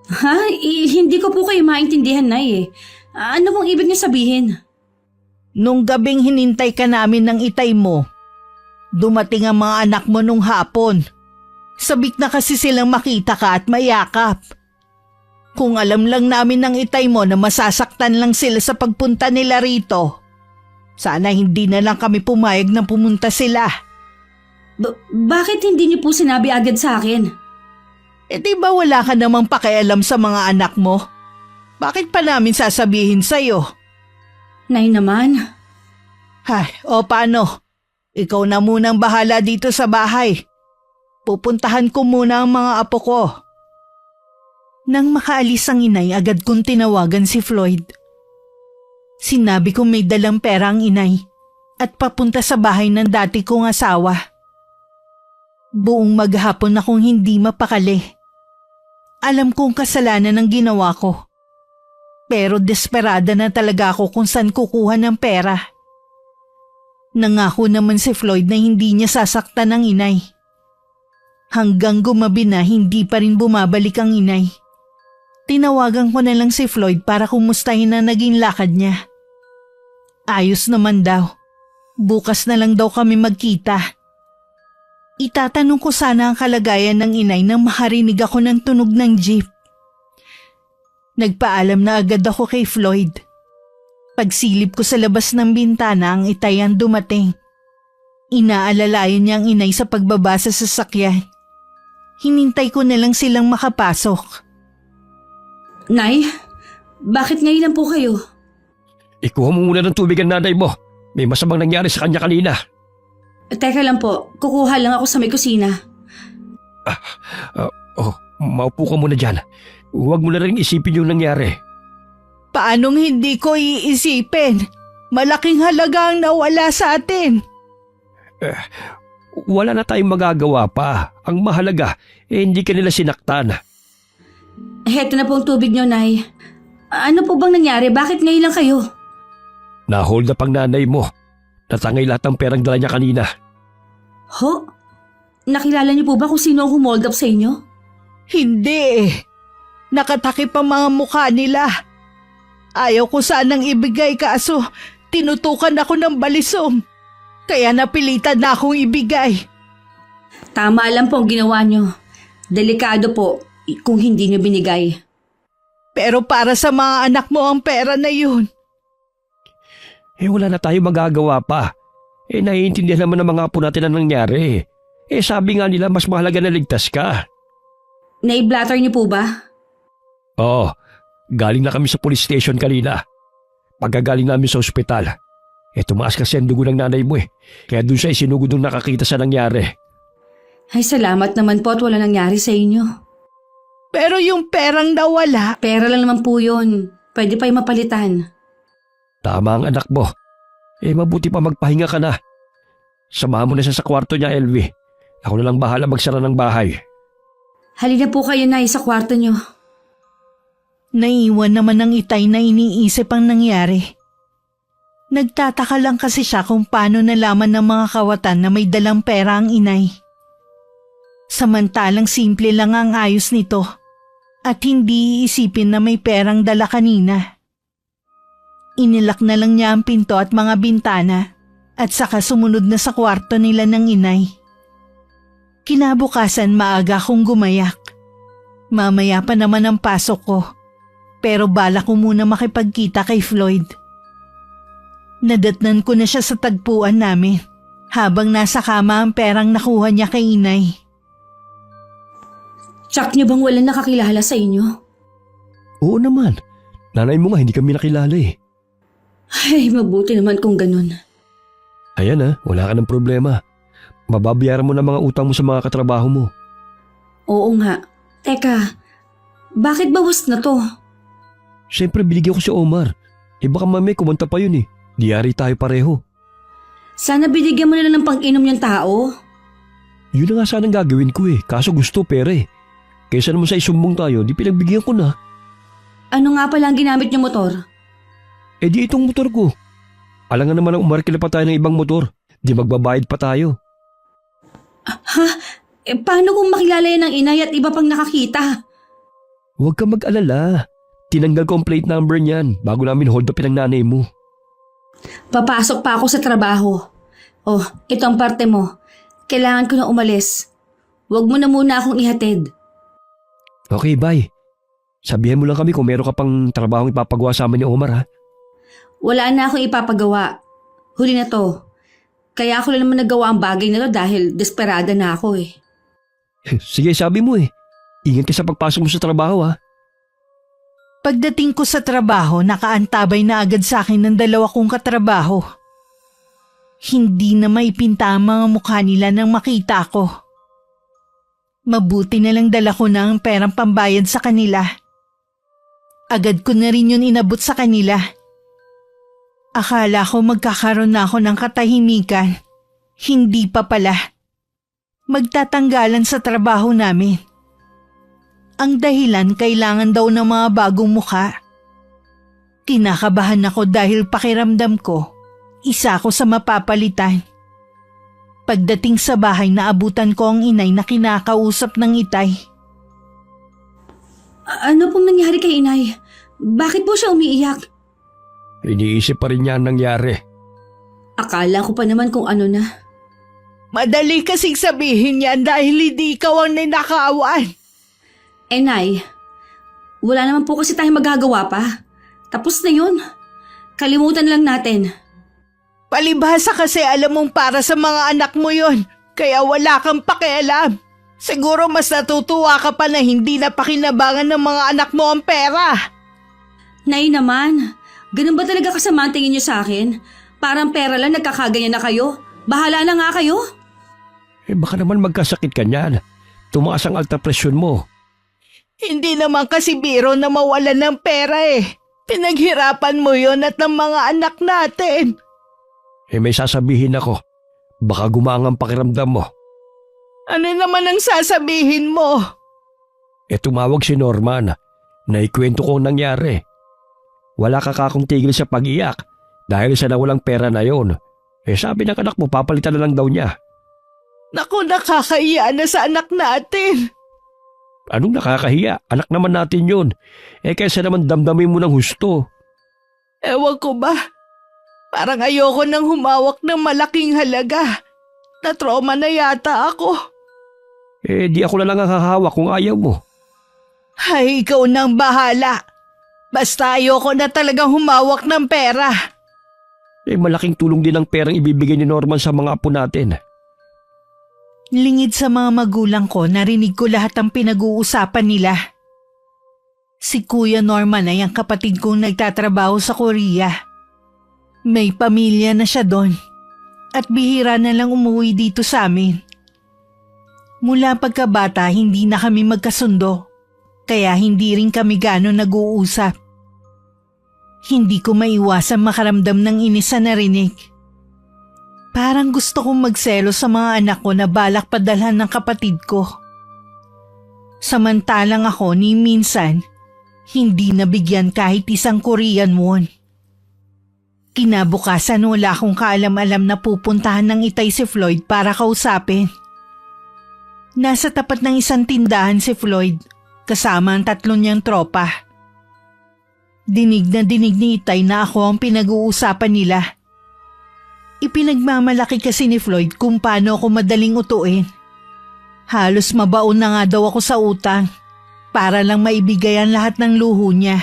Ha? Hindi ko po kayo maintindihan, Nay eh. Ano pong ibig niyo sabihin? Nung gabing hinintay ka namin ng itay mo, dumating ang mga anak mo nung hapon. Sabik na kasi silang makita ka at mayakap. Kung alam lang namin ng itay mo na masasaktan lang sila sa pagpunta nila rito, sana hindi na lang kami pumayag na pumunta sila. Bakit hindi niyo po sinabi agad sa akin? Eh di ba wala ka namang pakialam sa mga anak mo? Bakit pa namin sasabihin sa'yo? Nay naman. Hay, o paano? Ikaw na munang bahala dito sa bahay. Pupuntahan ko muna ang mga apo ko. Nang makaalis ang inay, agad kong tinawagan si Floyd. Sinabi kong may dalang pera ang inay at papunta sa bahay ng dati kong asawa. Buong maghapon akong hindi mapakali. Alam kong kasalanan ang ginawa ko. Pero desperada na talaga ako kung saan kukuha ng pera. Nangako naman si Floyd na hindi niya sasaktan ang inay. Hanggang gumabi na hindi pa rin bumabalik ang inay. Tinawagan ko na lang si Floyd para kumustahin na naging lakad niya. Ayos naman daw. Bukas na lang daw kami magkita. Itatanong ko sana ang kalagayan ng inay nang makarinig ako ng tunog ng jeep. Nagpaalam na agad ako kay Floyd. Pagsilip ko sa labas ng bintana, ang itay ang dumating. Inaalalayan niya ang inay sa pagbaba sa sasakyan. Hinintay ko na lang silang makapasok. Nay, bakit ngayon lang po kayo? Ikuha mo muna ng tubig ang nanay mo. May masamang nangyari sa kanya kanina. Teka lang po, kukuha lang ako sa may kusina. Maupo ka muna dyan. Huwag mo na rin isipin yung nangyari. Paanong hindi ko iisipin? Malaking halaga ang nawala sa atin. Wala na tayong magagawa pa. Ang mahalaga, hindi ka nila sinaktan. Heto na po ang tubig niyo, Nay. Ano po bang nangyari? Bakit ngayon lang kayo? Na-hold up ang nanay mo. Natangay lahat ng perang dala niya kanina. Ho? Nakilala niyo po ba kung sino ang humold up sa inyo? Hindi eh. Nakatakip ang mga mukha nila. Ayaw ko sanang ibigay kaso tinutukan ako ng balisong. Kaya napilitan na akong ibigay. Tama lang po ang ginawa niyo. Delikado po kung hindi niyo binigay. Pero para sa mga anak mo ang pera na yun. Wala na tayong magagawa pa. Naiintindihan naman ng mga apo natin ang nangyari. Sabi nga nila mas mahalaga na ligtas ka. Naiblatter niyo po ba? Oo, galing na kami sa police station kanina. Pagkagaling namin sa ospital. Tumaas kasi ang dugo ng nanay mo Kaya doon siya isinugod nung nakakita sa nangyari. Ay, salamat naman po at wala nangyari sa inyo. Pero yung perang nawala. Pera lang naman po yun. Pwede pa yung mapalitan. Tama ang anak mo. Mabuti pa magpahinga ka na. Samahan mo na siya sa kwarto niya, Elvie. Ako na lang bahala magsara ng bahay. Halina po kayo, Nay, sa kwarto niyo. Naiwan naman ng itay na iniisip ang nangyari. Nagtataka lang kasi siya kung paano nalaman ng mga kawatan na may dalang pera ang inay. Samantalang simple lang ang ayos nito at hindi iisipin na may perang dala kanina. Inilak na lang niya ang pinto at mga bintana at saka sumunod na sa kwarto nila ng inay. Kinabukasan maaga akong gumayak. Mamaya pa naman ang pasok ko. Pero bala ko muna makipagkita kay Floyd. Nadatnan ko na siya sa tagpuan namin habang nasa kama ang perang nakuha niya kay inay. Tsak niyo bang walang nakakilala sa inyo? Oo naman. Nanay mo nga hindi kami nakilala Ay, mabuti naman kung ganun. Ayan wala ka ng problema. Mababayaran mo na mga utang mo sa mga katrabaho mo. Oo nga. Teka, bakit bawas na to? Siyempre binigyan ko si Omar. Baka mamay kumanta pa yun Diyari tayo pareho. Sana binigyan mo na lang ng pang-inom yung tao. Yun na nga sanang gagawin ko kaso gusto pera Kaysa naman sa isumbong tayo, di pinagbigyan ko na. Ano nga pala ang ginamit niyo motor? Di itong motor ko. Alangan naman ang umarkila pa tayo ng ibang motor. Di magbabayad pa tayo. Ha? Paano kung makilala yan ng inay at iba pang nakakita? Huwag ka mag-alala. Tinanggal ko ang plate number niyan bago namin hold upin ang nanay mo. Papasok pa ako sa trabaho. Oh, ito ang parte mo. Kailangan ko na umalis. Huwag mo na muna akong ihatid. Okay, bye. Sabihan mo lang kami kung meron ka pang trabahong ipapagawa sa amin ni Omar, ha? Wala na akong ipapagawa. Huli na to. Kaya ako lang naman nagawa ang bagay na to dahil desperada na ako eh. Sige, sabi mo eh. Ingat ka sa pagpasok mo sa trabaho, ha? Pagdating ko sa trabaho, nakaantabay na agad sa akin ng dalawa kong katrabaho. Hindi na maipinta ang mga mukha nila nang makita ko. Mabuti na lang dala ko na ang perang pambayad sa kanila. Agad ko na rin yun inabot sa kanila. Akala ko magkakaroon na ako ng katahimikan. Hindi pa pala. Magtatanggalan sa trabaho namin. Ang dahilan kailangan daw ng mga bagong mukha. Kinakabahan ako dahil pakiramdam ko, isa ako sa mapapalitan. Pagdating sa bahay, naabutan ko ang inay na kinakausap ng itay. Ano pong nangyari kay inay? Bakit po siya umiiyak? Iniisip pa rin niya ang nangyari. Akala ko pa naman kung ano na. Madali kasing sabihin yan dahil hindi ikaw ang ninakawan. Nay, wala naman po kasi tayong magagawa pa. Tapos na yun. Kalimutan lang natin. Palibhasa kasi alam mong para sa mga anak mo yon, kaya wala kang pakialam. Siguro mas natutuwa ka pa na hindi napakinabangan ng mga anak mo ang pera. Nay naman, ganun ba talaga kasama ang tingin niyo sa akin? Parang pera lang nagkakaganyan na kayo. Bahala na nga kayo. Baka naman magkasakit ka niyan. Tumaas ang alta presyon mo. Hindi naman kasi biro na mawalan ng pera eh. Pinaghirapan mo yon at ng mga anak natin. May sasabihin ako. Baka gumangang pakiramdam mo. Ano naman ang sasabihin mo? Tumawag si Norman. Naikwento ko ang nangyari. Wala ka kakong tigil sa pag-iyak dahil sa nawalang pera na yon. Sabi ng anak mo, papalitan na lang daw niya. Naku, nakakahiya na sa anak natin. Anong nakakahiya? Anak naman natin yun. Kaysa naman damdamin mo ng husto. Ewan ko ba? Parang ayoko nang humawak ng malaking halaga. Na-trauma na yata ako. Di ako na lang ang hahawak kung ayaw mo. Ay, ikaw nang bahala. Basta ayoko na talagang humawak ng pera. Malaking tulong din ang perang ibibigay ni Norman sa mga apo natin. Lingid sa mga magulang ko, narinig ko lahat ang pinag-uusapan nila. Si Kuya Norman ay ang kapatid kong nagtatrabaho sa Korea. May pamilya na siya doon at bihira na lang umuwi dito sa amin. Mula pagkabata, hindi na kami magkasundo, kaya hindi rin kami gaano nag-uusap. Hindi ko maiwasan makaramdam ng inis sa narinig. Parang gusto kong magselo sa mga anak ko na balak padalhan ng kapatid ko. Samantalang ako ni minsan, hindi nabigyan kahit isang Korean won. Kinabukasan wala akong kaalam-alam na pupuntahan ng itay si Floyd para kausapin. Nasa tapat ng isang tindahan si Floyd, kasama ang 3 niyang tropa. Dinig na dinig ni itay na ako ang pinag-uusapan nila. Ipinagmamalaki kasi ni Floyd kung paano ako madaling utuin. Halos mabaon na nga daw ako sa utang para lang maibigay ang lahat ng luho niya.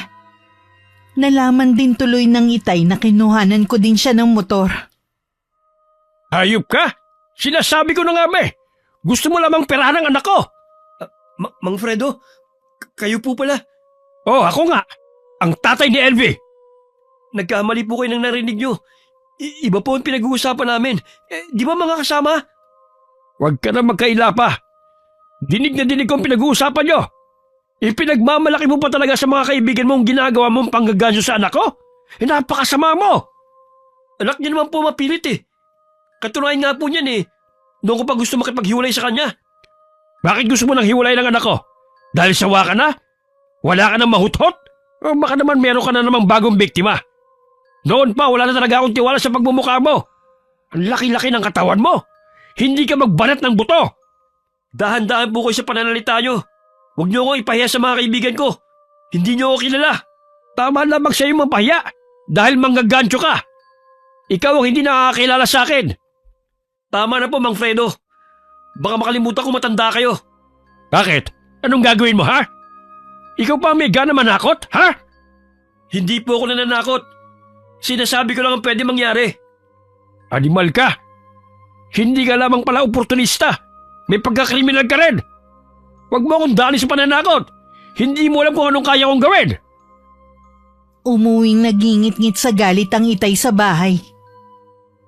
Nalaman din tuloy ng itay na kinuhanan ko din siya ng motor. Hayop ka? Sinasabi ko na nga gusto mo lamang perahan ng anak ko. Mang Fredo, kayo po pala. Ako nga. Ang tatay ni Elvie. Nagkamali po kayo ng narinig nyo. Iba po ang pinag-uusapan namin. Di ba mga kasama? Huwag ka na magkaila pa. Dinig na dinig ko ang pinag-uusapan nyo. Ipinagmamalaki mo pa talaga sa mga kaibigan mo ang ginagawa mong panggaganyo sa anak ko? Napakasama mo. Anak niya naman po mapilit Katunayan nga po niyan Noon ko pa gusto makipaghiwalay sa kanya. Bakit gusto mo nang hiwalay ng anak ko? Dahil sawa ka na? Wala ka nang mahuthot? O baka naman meron ka na namang bagong biktima? Noon pa wala na talaga akong tiwala sa pagmumukha mo. Ang laki-laki ng katawan mo. Hindi ka magbanat ng buto. Dahan-dahan po kayo sa pananalita nyo. Huwag niyo akong ipahiya sa mga kaibigan ko. Hindi niyo ako kilala. Tama lamang sa iyong mapahiya dahil manggagancho ka. Ikaw ang hindi nakakakilala sa akin. Tama na po, Mang Fredo. Baka makalimutan ko matanda kayo. Bakit? Anong gagawin mo, ha? Ikaw pa ang may gana manakot, ha? Hindi po ako nananakot. Sinasabi ko lang ang pwede mangyari. Animal ka. Hindi ka lamang pala oportunista. May pagkakriminal ka rin. Huwag mo akong dali sa pananakot. Hindi mo alam kung anong kaya kong gawin. Umuwing nagingit-ngit sa galit ang Itay sa bahay.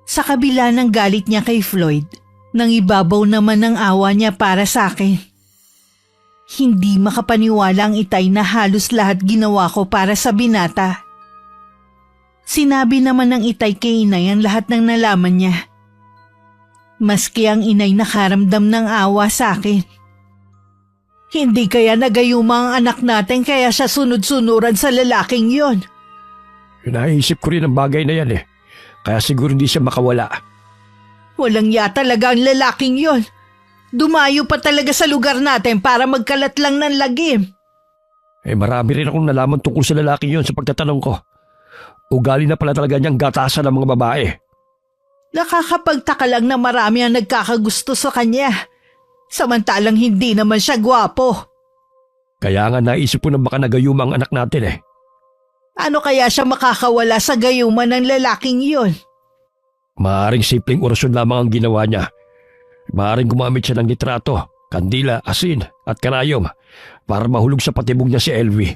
Sa kabila ng galit niya kay Floyd, nang ibabaw naman ng awa niya para sa akin. Hindi makapaniwala ang Itay na halos lahat ginawa ko para sa binata. Sinabi naman ng Itay kay Inay ang lahat ng nalaman niya. Maski ang Inay nakaramdam ng awa sa akin. Hindi kaya nagayuma ang anak natin kaya siya sunod-sunuran sa lalaking yon. Naisip ko rin ang bagay na yan eh. Kaya siguro hindi siya makawala. Walang ya talaga ang lalaking yon. Dumayo pa talaga sa lugar natin para magkalat lang ng lagim. Marami rin akong nalaman tungkol sa lalaking yon sa pagtatanong ko. Ugali na pala talaga niyang gatasan ng mga babae. Nakakapagtaka lang na marami ang nagkakagusto sa kanya. Samantalang hindi naman siya gwapo. Kaya nga naisip ko na baka nagayuma ang anak natin eh. Ano kaya siya makakawala sa gayuman ng lalaking yon? Maaring simpleng orasyon lamang ang ginawa niya. Maaring gumamit siya ng litrato, kandila, asin at karayom para mahulog sa patibong niya si Elvie.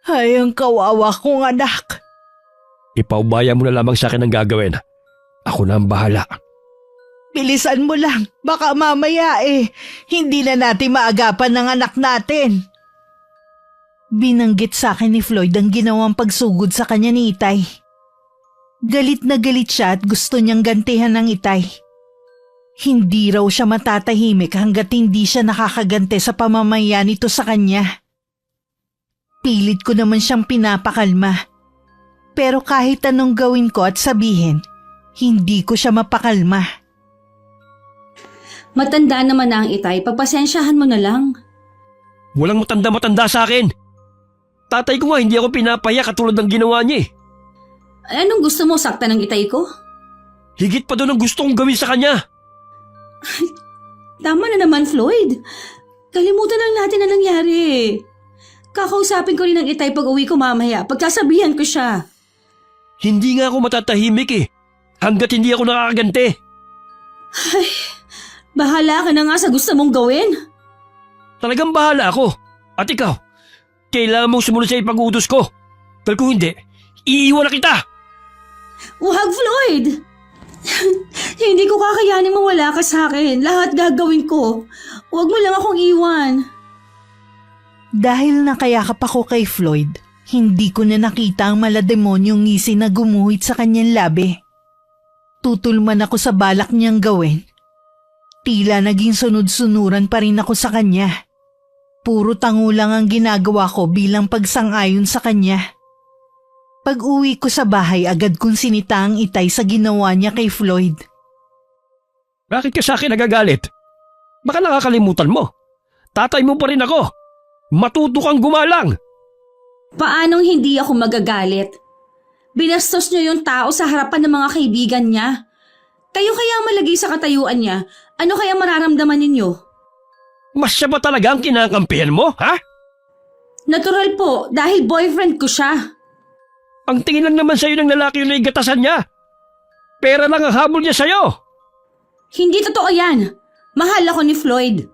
Ay, ang kawawa kong anak. Ipaubaya mo na lamang sa akin ang gagawin. Ako na ang bahala. Bilisan mo lang, baka mamaya hindi na natin maagapan ng anak natin. Binanggit sa akin ni Floyd ang ginawang pagsugod sa kanya ni Itay. Galit na galit siya at gusto niyang gantihan ng Itay. Hindi raw siya matatahimik hanggat hindi siya nakakagante sa pamamayan nito sa kanya. Pilit ko naman siyang pinapakalma. Pero kahit anong gawin ko at sabihin, hindi ko siya mapakalma. Matanda naman na ang Itay, pagpasensyahan mo na lang. Walang matanda-matanda sa akin. Tatay ko nga hindi ako pinapaya katulad ng ginawa niya eh. Anong gusto mo, sakta ng Itay ko? Higit pa doon ang gusto kong gawin sa kanya. Tama na naman, Floyd. Kalimutan lang natin na nangyari. Kakausapin ko rin ang Itay pag uwi ko mamaya. Pagsasabihan ko siya. Hindi nga ako matatahimik eh. Hanggat hindi ako nakakagante. Ay, bahala ka na nga sa gusto mong gawin. Talagang bahala ako. At ikaw, kailangan mong sumunod sa ipag-utos ko. Dahil kung hindi, iiwan na kita. Wag, Floyd! Hindi ko kakayanin mawala ka sa akin. Lahat gagawin ko. Huwag mo lang akong iwan. Dahil nakayakap ako kay Floyd, hindi ko na nakita ang malademonyong ngisi na gumuhit sa kanyang labi. Tutulman ako sa balak niyang gawin. Tila naging sunod-sunuran pa rin ako sa kanya. Puro tango lang ang ginagawa ko bilang pagsang-ayon sa kanya. Pag-uwi ko sa bahay, agad kong sinita ang Itay sa ginawa niya kay Floyd. Bakit ka sa akin nagagalit? Baka nakakalimutan mo. Tatay mo pa rin ako. Matuto kang gumalang. Paanong hindi ako magagalit? Binastos niyo yung tao sa harapan ng mga kaibigan niya. Kayo kaya ang malagay sa katayuan niya. Ano kaya mararamdaman ninyo? Mas siya ba talaga ang kinakampihan mo, ha? Natural po, dahil boyfriend ko siya. Ang tingin lang naman sa'yo ng lalaki yung naigatasan niya. Pera lang ang habol niya sa'yo. Hindi totoo yan. Mahal ako ni Floyd.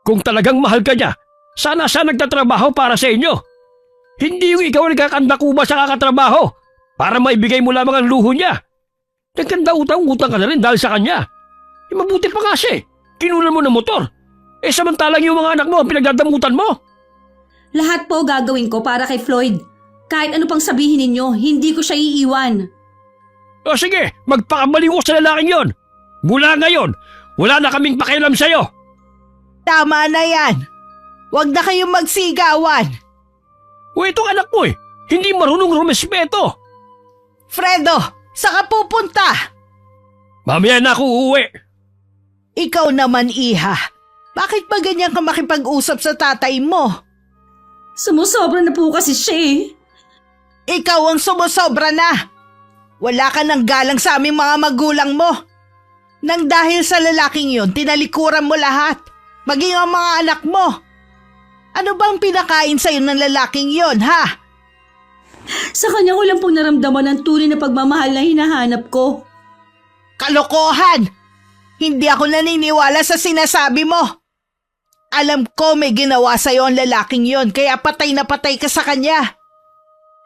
Kung talagang mahal ka niya, sana siya nagtatrabaho para sa inyo. Hindi yung ikaw ang nagkakandakuba sa kakatrabaho para maibigay mo lamang ang luho niya. Nagkanda utang-utang ka na rin dahil sa kanya. Mabuti pa nga siya. Kinunan mo ng motor. Samantalang yung mga anak mo ang pinagdadamutan mo. Lahat po gagawin ko para kay Floyd. Kahit ano pang sabihin ninyo, hindi ko siya iiwan. O sige, magpakabaliw ko sa lalaking yon. Mula ngayon, wala na kaming pakialam sa'yo. Tama na yan! Huwag na kayong magsigawan! O itong anak mo hindi marunong rumespeto. Fredo, saan ka pupunta? Mamaya na ako uuwi. Ikaw naman, Iha. Bakit ba ganyan ka makipag-usap sa tatay mo? Sumusobra na po kasi siya eh. Ikaw ang sumusobra na. Wala ka ng galang sa aming mga magulang mo. Nang dahil sa lalaking yon, tinalikuran mo lahat. Maging ang mga anak mo. Ano bang pinakain sa'yo ng lalaking yon, ha? Sa kanya ko lang po naramdaman ang tunay na pagmamahal na hinahanap ko. Kalokohan! Hindi ako naniniwala sa sinasabi mo. Alam ko may ginawa sa'yo ang lalaking yon, kaya patay na patay ka sa kanya.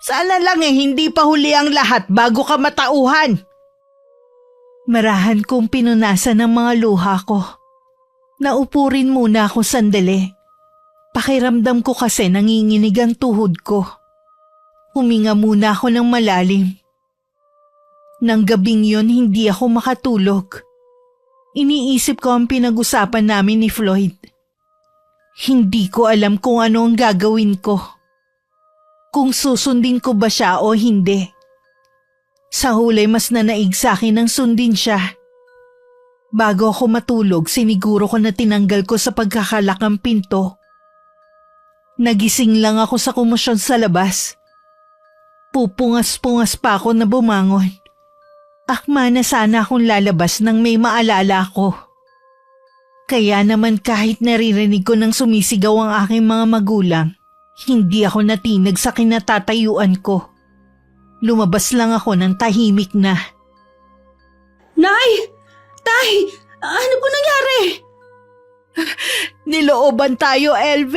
Sana lang hindi pa huli ang lahat bago ka matauhan. Marahan kong pinunasan ng mga luha ko. Naupo rin muna ako sandali. Pakiramdam ko kasi nanginginig ang tuhod ko. Huminga muna ako ng malalim. Nang gabing yon hindi ako makatulog. Iniisip ko ang pinag-usapan namin ni Floyd. Hindi ko alam kung ano ang gagawin ko. Kung susundin ko ba siya o hindi. Sa huli mas nanaig sa akin ang sundin siya. Bago ako matulog, siniguro ko na tinanggal ko sa pagkakalak ang pinto. Nagising lang ako sa komosyon sa labas. Pupungas-pungas pa ako na bumangon. Akma na sana akong lalabas nang may maalala ko. Kaya naman kahit naririnig ko nang sumisigaw ang aking mga magulang, hindi ako natinag sa kinatatayuan ko. Lumabas lang ako ng tahimik na. Nay! Tay! Ano po nangyari? Nilooban tayo, LV.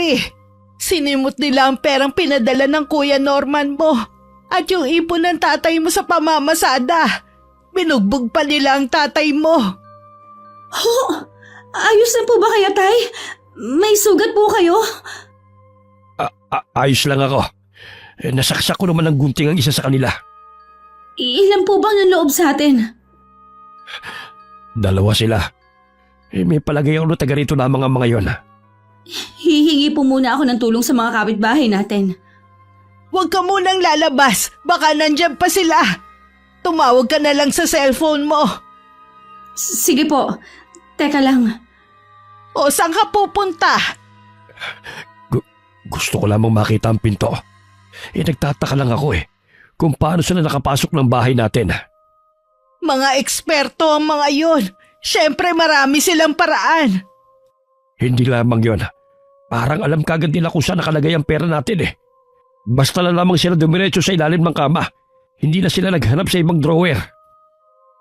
Sinimot nila ang perang pinadala ng Kuya Norman mo at yung ipon ng tatay mo sa pamamasada. Binugbog pa nila ang tatay mo. Oh, ayos na po ba kaya, Tay? May sugat po kayo? Ayos lang ako. Nasaksak ko naman ng gunting ang isa sa kanila. Ilan po bang nanloob sa atin? 2 sila. May palagay ako na taga rito lamang ang mga yon. Hihingi po muna ako ng tulong sa mga kapitbahay natin. Huwag ka munang lalabas. Baka nandyan pa sila. Tumawag ka na lang sa cellphone mo. Sige po. Teka lang. O saan ka pupunta? Gusto ko lamang makita ang pinto. Nagtataka lang ako kung paano sila nakapasok ng bahay natin. Mga eksperto ang mga yon. Siyempre marami silang paraan. Hindi lamang yon. Parang alam kagad nila kung saan nakalagay ang pera natin. Basta lang lamang sila dumiretso sa ilalim ng kama. Hindi na sila naghanap sa ibang drawer.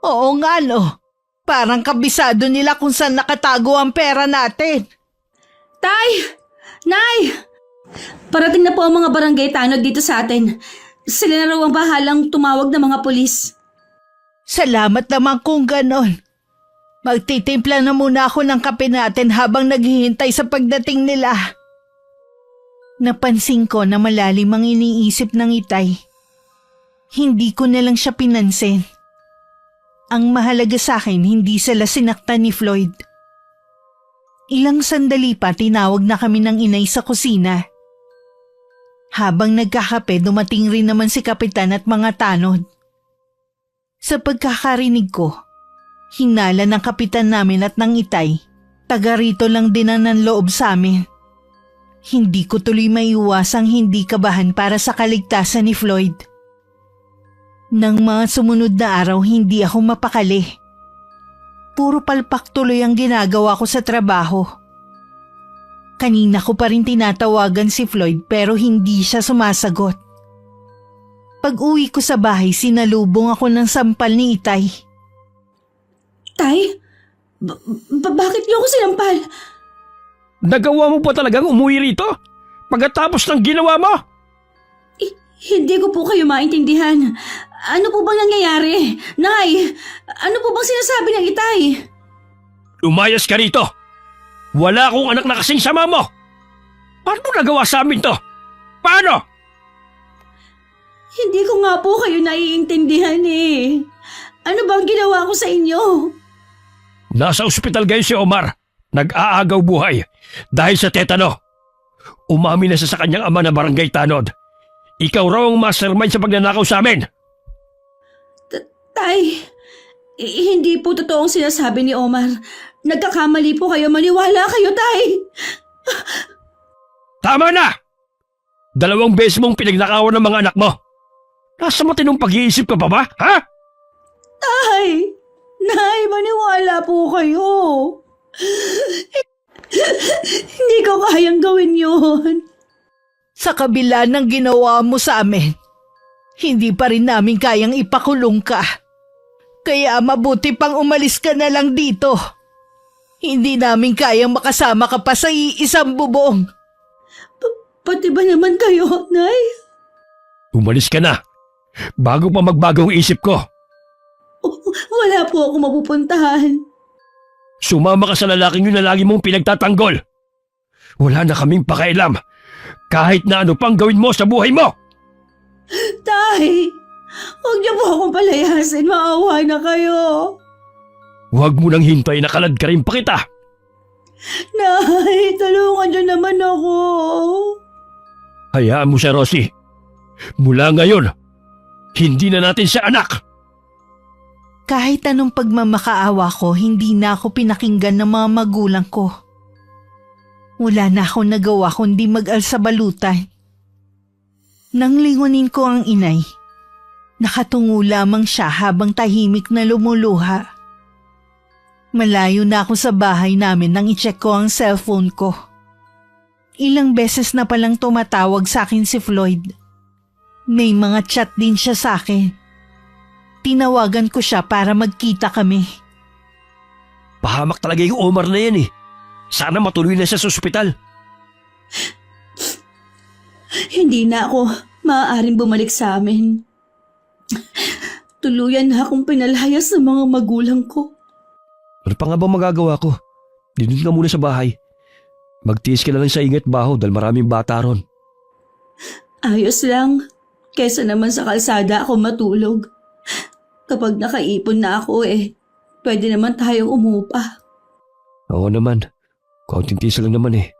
Oo nga no. Parang kabisado nila kung saan nakatago ang pera natin. Tay! Nay! Parating na po ang mga barangay tanod dito sa atin. Sila na raw ang bahalang tumawag ng mga pulis. Salamat naman kung ganon. Magtitimpla na muna ako ng kape natin habang naghihintay sa pagdating nila. Napansin ko na malalim ang iniisip ng Itay. Hindi ko na lang siya pinansin. Ang mahalaga sa akin, hindi sila sinaktan ni Floyd. Ilang sandali pa tinawag na kami ng inay sa kusina. Habang nagkakape, dumating rin naman si Kapitan at mga tanod. Sa pagkakarinig ko, hinala ng kapitan namin at ng Itay, taga rito lang din ang nanloob sa amin. Hindi ko tuloy maiiwasang hindi kabahan para sa kaligtasan ni Floyd. Nang mga sumunod na araw, hindi ako mapakali. Puro palpak tuloy ang ginagawa ko sa trabaho. Kanina ko pa rin tinatawagan si Floyd pero hindi siya sumasagot. Pag-uwi ko sa bahay, sinalubong ako ng sampal ni Itay. Tay? Bakit niyo ako sinampal? Nagawa mo pa talagang umuwi rito? Pagkatapos ng ginawa mo? Hindi ko po kayo maintindihan. Ano po bang nangyayari? Nay, ano po bang sinasabi ng Itay? Lumayas ka rito! Wala akong anak na kasing sama mo! Paano mo nagawa sa amin to? Paano? Hindi ko nga po kayo naiintindihan eh. Ano bang ginawa ko sa inyo? Nasa ospital ngayon si Omar. Nag-aagaw buhay dahil sa tetano. Umamin na sa kanyang ama na barangay tanod. Ikaw raw ang mastermind sa pagnanakaw sa amin. Tay, hindi po totoo ang sinasabi ni Omar. Nagkakamali po kayo. Maniwala kayo, Tay. Tama na! 2 beses mong pinagnakawan ng mga anak mo. Nasa matinong pag-iisip ka pa ba, ha? Tay! Nay, maniwala po kayo. Hindi ko kayang gawin yun. Sa kabila ng ginawa mo sa amin, hindi pa rin namin kayang ipakulong ka. Kaya mabuti pang umalis ka na lang dito. Hindi namin kayang makasama ka pa sa iisang bubong. Pati ba naman kayo, Nay? Umalis ka na. Bago pa magbago ang isip ko. Wala po ako mapupuntahan. Sumama ka sa lalaking yun na lagi mong pinagtatanggol. Wala na kaming pakailam. Kahit na ano pang gawin mo sa buhay mo. Tay! Huwag niyo po akong palayasin. Maawa na kayo. Huwag mo nang hintay na kalad ka rin pa kita. Nay, tulungan niyo naman ako. Hayaan mo siya, Rosie. Mula ngayon, hindi na natin siya anak. Kahit anong pagmamakaawa ko, hindi na ako pinakinggan ng mga magulang ko. Wala na akong nagawa kundi mag-alsabalutan. Nang lingunin ko ang inay, nakatungo lamang siya habang tahimik na lumuluha. Malayo na ako sa bahay namin nang i-check ko ang cellphone ko. Ilang beses na palang tumatawag sa akin si Floyd. May mga chat din siya sa akin. Tinawagan ko siya para magkita kami. Pahamak talaga yung Omar na yan eh. Sana matuloy na siya sa ospital. Hindi na ako maaaring bumalik sa amin. Tuluyan na akong pinalayas ng mga magulang ko. Ano pa nga bang magagawa ko? Dinun ka muna sa bahay. Magtiis ka na lang sa ingat baho dahil maraming bata ron. Ayos lang. Kesa naman sa kalsada ako matulog. Kapag nakaipon na ako pwede naman tayong umupa. Oo naman. Kaunting tiis lang naman eh.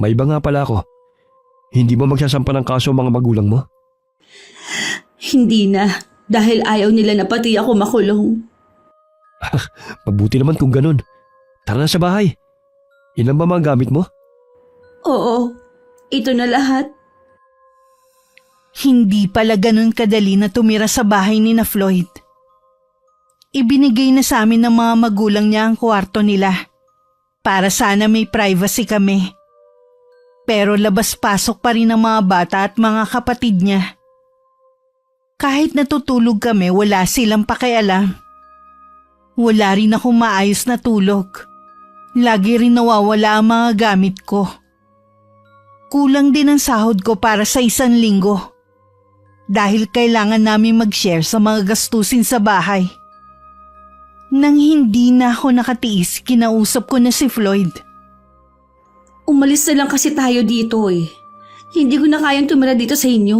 May iba nga pala ako. Hindi mo magsasampa ng kaso ang mga magulang mo? Hindi na. Dahil ayaw nila na pati ako makulong. Mabuti naman kung ganun. Tara na sa bahay. Ilan ba mga gamit mo? Oo. Ito na lahat. Hindi pala ganun kadali na tumira sa bahay ni na Floyd. Ibinigay na sa amin ng mga magulang niya ang kwarto nila para sana may privacy kami. Pero labas-pasok pa rin ang mga bata at mga kapatid niya. Kahit natutulog kami, wala silang pakialam. Wala rin akong maayos na tulog. Lagi rin nawawala ang mga gamit ko. Kulang din ang sahod ko para sa 1 linggo. Dahil kailangan namin mag-share sa mga gastusin sa bahay. Nang hindi na ako nakatiis, kinausap ko na si Floyd. Umalis na lang kasi tayo dito Hindi ko na kayang tumira dito sa inyo.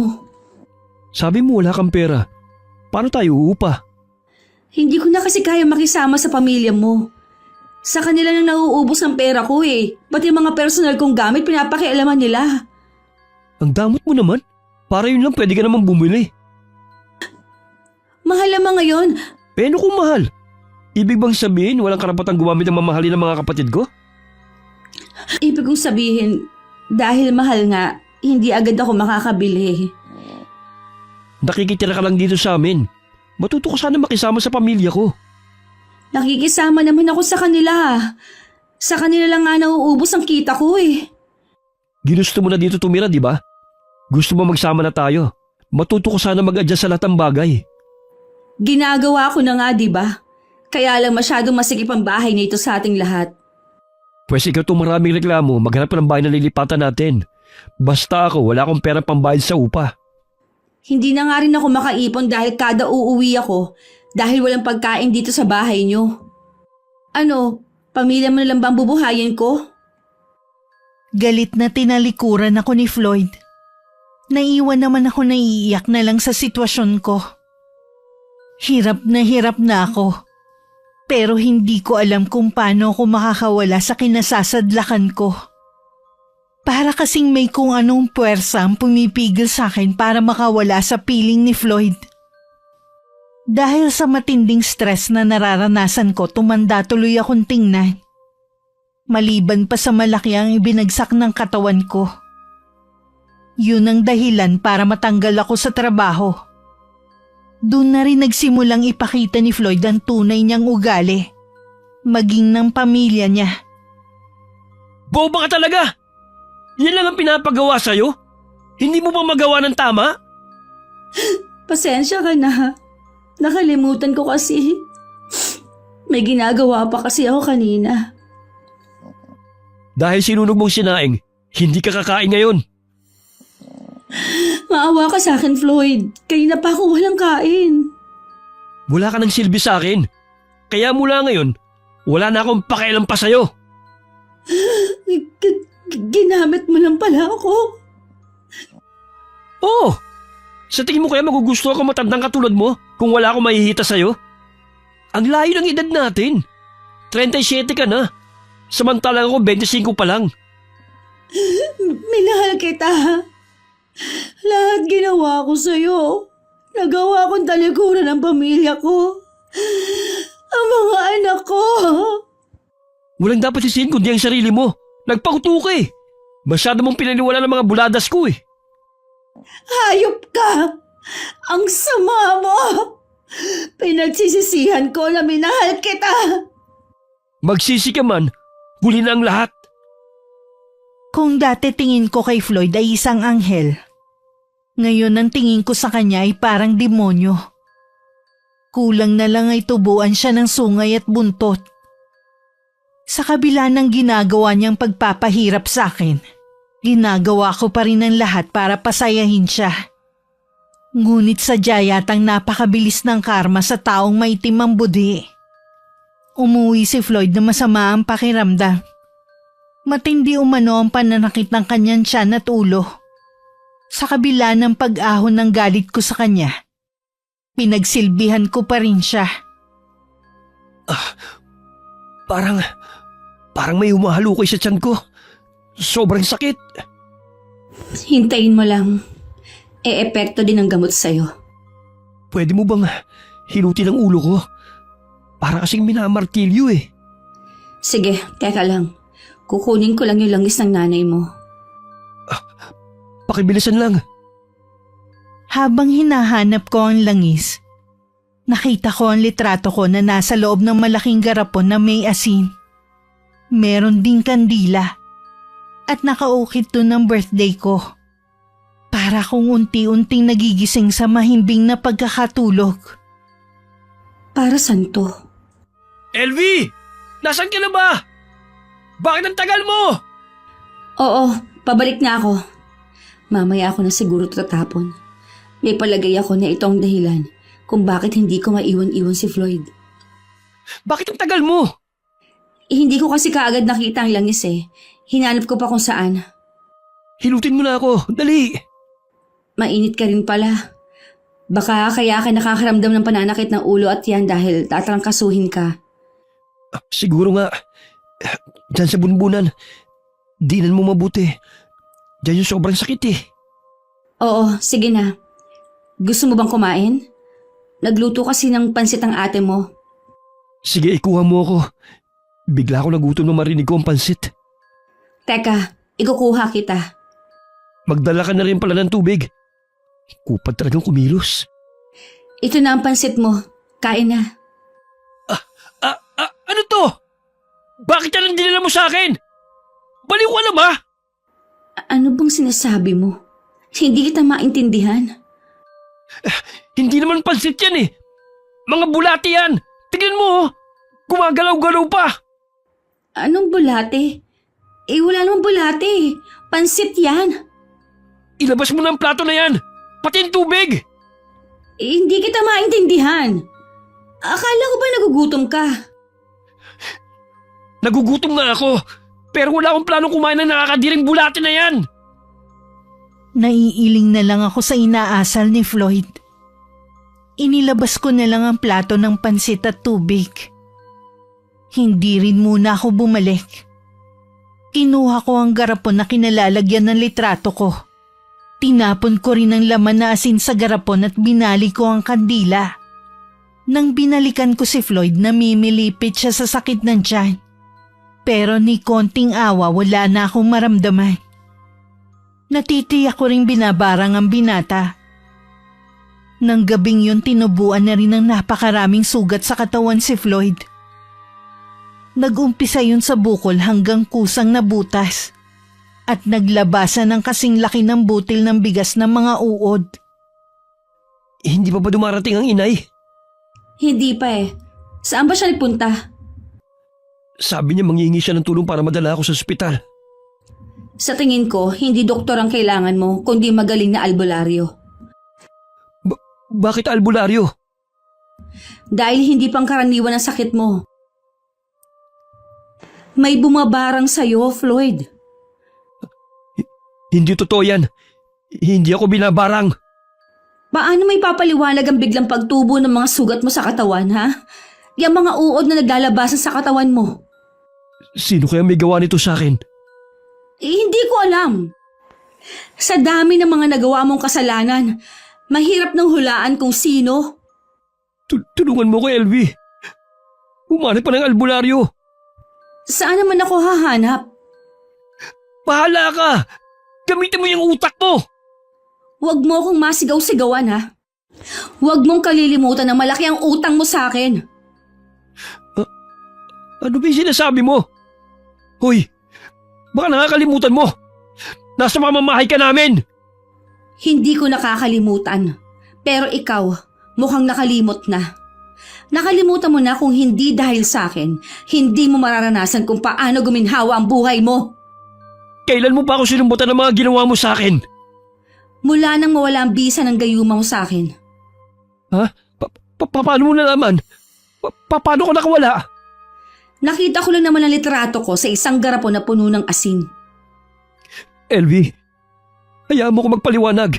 Sabi mo wala kang pera. Paano tayo uupa? Hindi ko na kasi kaya makisama sa pamilya mo. Sa kanila nang nauubos ang pera ko Pati mga personal kong gamit pinapakialaman nila. Ang damot mo naman. Para yun lang pwede ka naman bumili. Mahal naman ngayon. Pero kung mahal. Ibig bang sabihin walang karapatang gumamit ng mamahalin ng mga kapatid ko? Ibig kong sabihin, dahil mahal nga, hindi agad ako makakabili. Nakikitira ka lang dito sa amin. Matuto ko sana makisama sa pamilya ko. Nakikisama naman ako sa kanila. Sa kanila lang nga nauubos ang kita ko Ginusto mo na dito tumira, di ba? Gusto mo magsama na tayo. Matuto ko sana mag-adjust sa lahat ng bagay. Ginagawa ko na nga, di ba? Kaya lang masyadong masikip ang bahay na ito sa ating lahat. Pwes ikaw itong maraming reklamo, maghanap ka ng bahay na lilipatan natin. Basta ako, wala akong pera pambayad sa upa. Hindi na nga rin ako makaipon dahil kada uuwi ako dahil walang pagkain dito sa bahay nyo. Ano, pamilya mo na lang bang bubuhayin ko? Galit na tinalikuran ako ni Floyd. Naiwan naman ako naiiyak na lang sa sitwasyon ko. Hirap na ako. Pero hindi ko alam kung paano ako makakawala sa kinasasadlakan ko. Para kasing may kung anong puwersa ang pumipigil sa akin para makawala sa piling ni Floyd. Dahil sa matinding stress na nararanasan ko, tumanda tuloy akong tingnan. Maliban pa sa malaki ang ibinagsak ng katawan ko. Yun ang dahilan para matanggal ako sa trabaho. Doon na rin nagsimulang ipakita ni Floyd ang tunay niyang ugali, maging ng pamilya niya. Boba ka talaga! Yan lang ang pinapagawa sa'yo? Hindi mo ba magawa ng tama? Pasensya ka na. Nakalimutan ko kasi. May ginagawa pa kasi ako kanina. Dahil sinunog mong sinaing, hindi ka kakain ngayon. Maawa ka sa akin, Floyd. Kanina pa ako walang kain. Wala ka ng silbi sa akin. Kaya mula ngayon, wala na akong pakialam pa sa'yo. Ginamit mo lang pala ako. Oo! Sa tingin mo kaya magugusto ako matandang katulad mo kung wala akong mahihita sa'yo? Ang layo ng edad natin. 37 ka na. Samantalang ako 25 pa lang. Minahal kita. Lahat ginawa ko sa'yo. Nagawa kong talikuran ng pamilya ko. Ang mga anak ko. Walang dapat sisihin kundi ang sarili mo. Nagpakuto ka eh. Masyado mong pinaniwala ng mga buladas ko eh. Hayop ka! Ang sama mo! Pinagsisisihan ko na minahal kita! Magsisi ka man, huli na ang lahat. Kung dati tingin ko kay Floyd ay isang anghel, ngayon ang tingin ko sa kanya ay parang demonyo. Kulang na lang ay tubuan siya ng sungay at buntot. Sa kabila ng ginagawa niyang pagpapahirap sa akin, ginagawa ko pa rin ang lahat para pasayahin siya. Ngunit sadya yatang napakabilis ng karma sa taong maitim ang budi. Umuwi si Floyd na masama ang pakiramdam. Matindi umano ang pananakit ng kanyang tiyan at ulo. Sa kabila ng pag-ahon ng galit ko sa kanya, pinagsilbihan ko pa rin siya. Parang may humahalukay sa tiyan ko. Sobrang sakit. Hintayin mo lang. E-epekto din ang gamot sa'yo. Pwede mo bang hilutin ang ulo ko? Para kasing minamartilyo eh. Sige, teka lang. Kukunin ko lang yung langis ng nanay mo. Pakibilisan lang. Habang hinahanap ko ang langis, nakita ko ang litrato ko na nasa loob ng malaking garapon na may asin. Meron ding kandila at nakaukit doon ang birthday ko. Para kong unti-unting nagigising sa mahimbing na pagkakatulog. Para saan to? LV! Nasaan ka na ba? Bakit ang tagal mo? Oo, pabalik na ako. Mamaya ako na siguro tatapon. May palagay ako na ito ang dahilan kung bakit hindi ko maiwan-iwan si Floyd. Bakit ang tagal mo? Hindi ko kasi kaagad nakita ang langis eh. Hinanap ko pa kung saan. Hilutin mo na ako, dali. Mainit ka rin pala. Baka kaya ka nakakaramdam ng pananakit ng ulo at yan dahil tatrangkasuhin ka. Siguro nga, dyan sa bunbunan, dinan mo mabuti. Dyan yung sobrang sakit eh. Oo, sige na. Gusto mo bang kumain? Nagluto kasi ng pansit ang ate mo. Sige, ikuha mo ako. Bigla ako nagutom na marinig ko ang pansit. Teka, ikukuha kita. Magdala ka na rin pala ng tubig. Kupad talagang kumilos. Ito na ang pansit mo. Kain na. Ano to? Bakit yan ang dinala mo sa akin? Baliw ka na ba? Ano bang sinasabi mo? Hindi kita maintindihan. Hindi naman pansit yan eh. Mga bulati yan. Tignan mo oh. Gumagalaw-galaw pa. Anong bulate? Eh wala namang bulate. Pansit yan. Ilabas mo na ang plato na yan. Pati yung tubig. Eh, hindi kita maintindihan. Akala ko ba nagugutom ka? Nagugutom nga ako. Pero wala akong planong kumain ng nakakadiring bulati na yan. Naiiling na lang ako sa inaasal ni Floyd. Inilabas ko na lang ang plato ng pansit at tubig. Hindi rin muna ako bumalik. Kinuha ko ang garapon na kinalalagyan ng litrato ko. Tinapon ko rin ang laman na asin sa garapon at binali ko ang kandila. Nang binalikan ko si Floyd, namimilipit siya sa sakit ng tiyan. Pero ni konting awa wala na akong maramdaman. Natitiyak ko ring binabarang ang binata. Nang gabing yun tinubuan na rin ng napakaraming sugat sa katawan si Floyd. Nag-umpisa yun sa bukol hanggang kusang nabutas at naglabasan ng kasing laki ng butil ng bigas ng mga uod. Hindi pa ba dumarating ang inay? Hindi pa eh. Saan ba siya nagpunta? Sabi niya manghihingi siya ng tulong para madala ako sa ospital. Sa tingin ko, hindi doktor ang kailangan mo, kundi magaling na albularyo. Bakit albularyo? Dahil hindi pangkaraniwan ang sakit mo. May bumabarang sa'yo, Floyd. Hindi totoo yan. Hindi ako binabarang. Paano may papaliwanag ang biglang pagtubo ng mga sugat mo sa katawan, ha? Yung mga uod na naglalabasan sa katawan mo. Sino kaya may gawa nito sa akin? Hindi ko alam. Sa dami ng mga nagawa mong kasalanan, mahirap nang hulaan kung sino. Tulungan mo ko, LV. Humanap pa ng albularyo. Saan naman ako hahanap? Bahala ka! Gamitin mo yung utak mo! Huwag mo akong masigaw-sigawan, ha? Huwag mong kalilimutan na malaki ang utang mo sa akin. Ano ba yung sinasabi mo? Hoy, baka nakakalimutan mo. Nasa pamamahay ka namin. Hindi ko nakakalimutan. Pero ikaw, mukhang nakalimot na. Nakalimutan mo na kung hindi dahil sa akin, hindi mo mararanasan kung paano guminhawa ang buhay mo. Kailan mo ba ako sinumbutan ng mga ginawa mo sa akin? Mula nang mawala ang bisa ng gayuma mo sa akin. Ha? Paano mo nalaman? Paano ko nakawala? Nakita ko lang naman ang litrato ko sa isang garapon na puno ng asin. LV, hayaan mo ko magpaliwanag.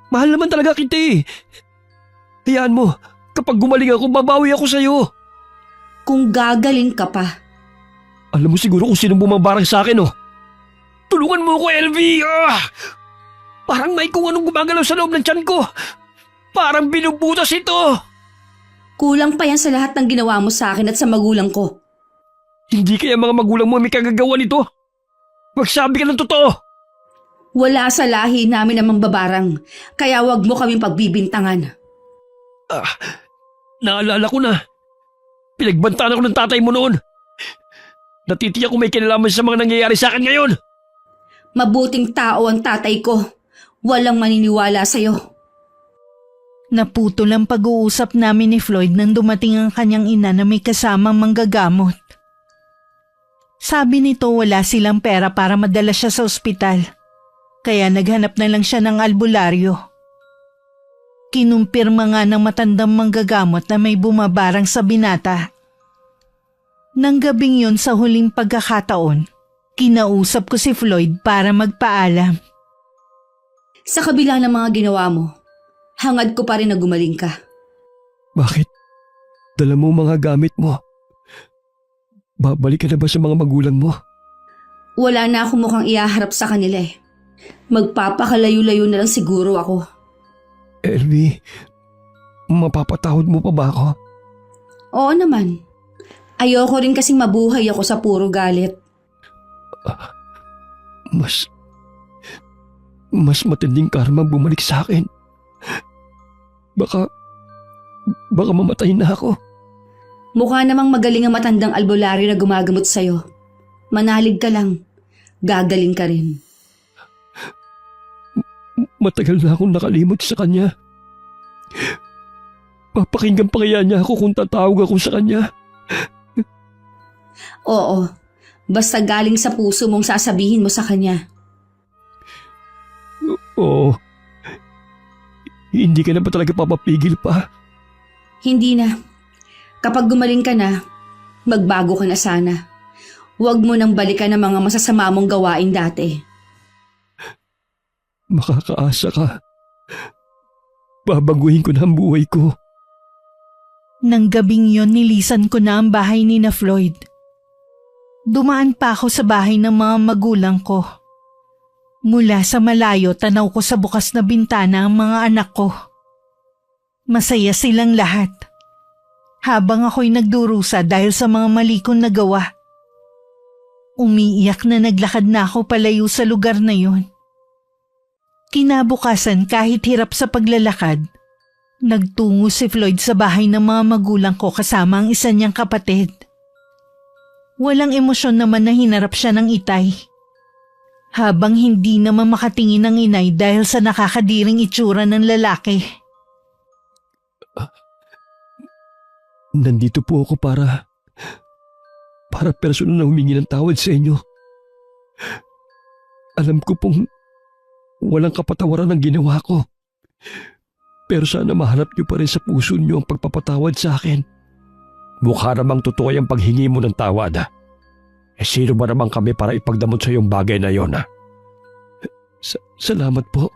Mahal naman talaga kita eh. Hayaan mo, kapag gumaling ako, babawi ako sa'yo. Kung gagaling ka pa. Alam mo siguro kung sinong bumabarang sa akin, oh. Tulungan mo ko, LV! Ah! Parang may kung anong gumagalaw sa loob ng tiyan ko. Parang binubutas ito. Kulang pa yan sa lahat ng ginawa mo sa akin at sa magulang ko. Hindi kaya mga magulang mo may kagagawa nito? Magsabi ka ng totoo. Wala sa lahi namin ang mambabarang, kaya wag mo kaming pagbibintangan. Naalala ko na. Pinagbantaan ako ng tatay mo noon. Natitiyak ko may kinalaman sa mga nangyayari sa akin ngayon. Mabuting tao ang tatay ko. Walang maniniwala sa'yo. Naputol ang pag-uusap namin ni Floyd nang dumating ang kanyang ina na may kasamang manggagamot. Sabi nito wala silang pera para madala siya sa ospital, kaya naghanap na lang siya ng albularyo. Kinumpirma nga ng matandang manggagamot na may bumabarang sa binata. Nang gabing yun sa huling pagkakataon, kinausap ko si Floyd para magpaalam. Sa kabila ng mga ginawa mo, hangad ko pa rin na gumaling ka. Bakit? Dala mo mga gamit mo. Babalik ka na ba sa mga magulang mo? Wala na akong mukhang ihaharap sa kanila eh. Magpapakalayo-layo na lang siguro ako. LV, mapapatawad mo pa ba ako? Oo naman. Ayoko rin kasing mabuhay ako sa puro galit. Mas matinding karma bumalik sa akin. Baka mamatay na ako. Mukha namang magaling ang matandang albularyo na gumagamot sa'yo. Manalig ka lang. Gagaling ka rin. Matagal na akong nakalimot sa kanya. Papakinggan pa kaya niya ako kung tatawag ako sa kanya? Oo. Basta galing sa puso mong sasabihin mo sa kanya. Oo. Hindi ka na ba talaga papapigil pa? Hindi na. Kapag gumaling ka na, magbago ka na sana. Huwag mo nang balikan ang mga masasama mong gawain dati. Makakaasa ka. Babaguhin ko na ang buhay ko. Nang gabing yon nilisan ko na ang bahay ni na Floyd. Dumaan pa ako sa bahay ng mga magulang ko. Mula sa malayo tanaw ko sa bukas na bintana ang mga anak ko. Masaya silang lahat. Habang ako'y nagdurusa dahil sa mga mali kong nagawa. Umiiyak na naglakad na ako palayo sa lugar na yon. Kinabukasan kahit hirap sa paglalakad, nagtungo si Floyd sa bahay ng mga magulang ko kasama ang isa niyang kapatid. Walang emosyon naman na hinarap siya ng itay. Habang hindi naman makatingin ang inay dahil sa nakakadiring itsura ng lalaki. Nandito po ako para personal na humingi ng tawad sa inyo. Alam ko pong walang kapatawaran ang ginawa ko. Pero sana mahanap niyo pa rin sa puso niyo ang pagpapatawad sa akin. Mukha namang totoo yung paghingi mo ng tawad. Sino ba naman kami para ipagdamot sa yung bagay na yon? Salamat po.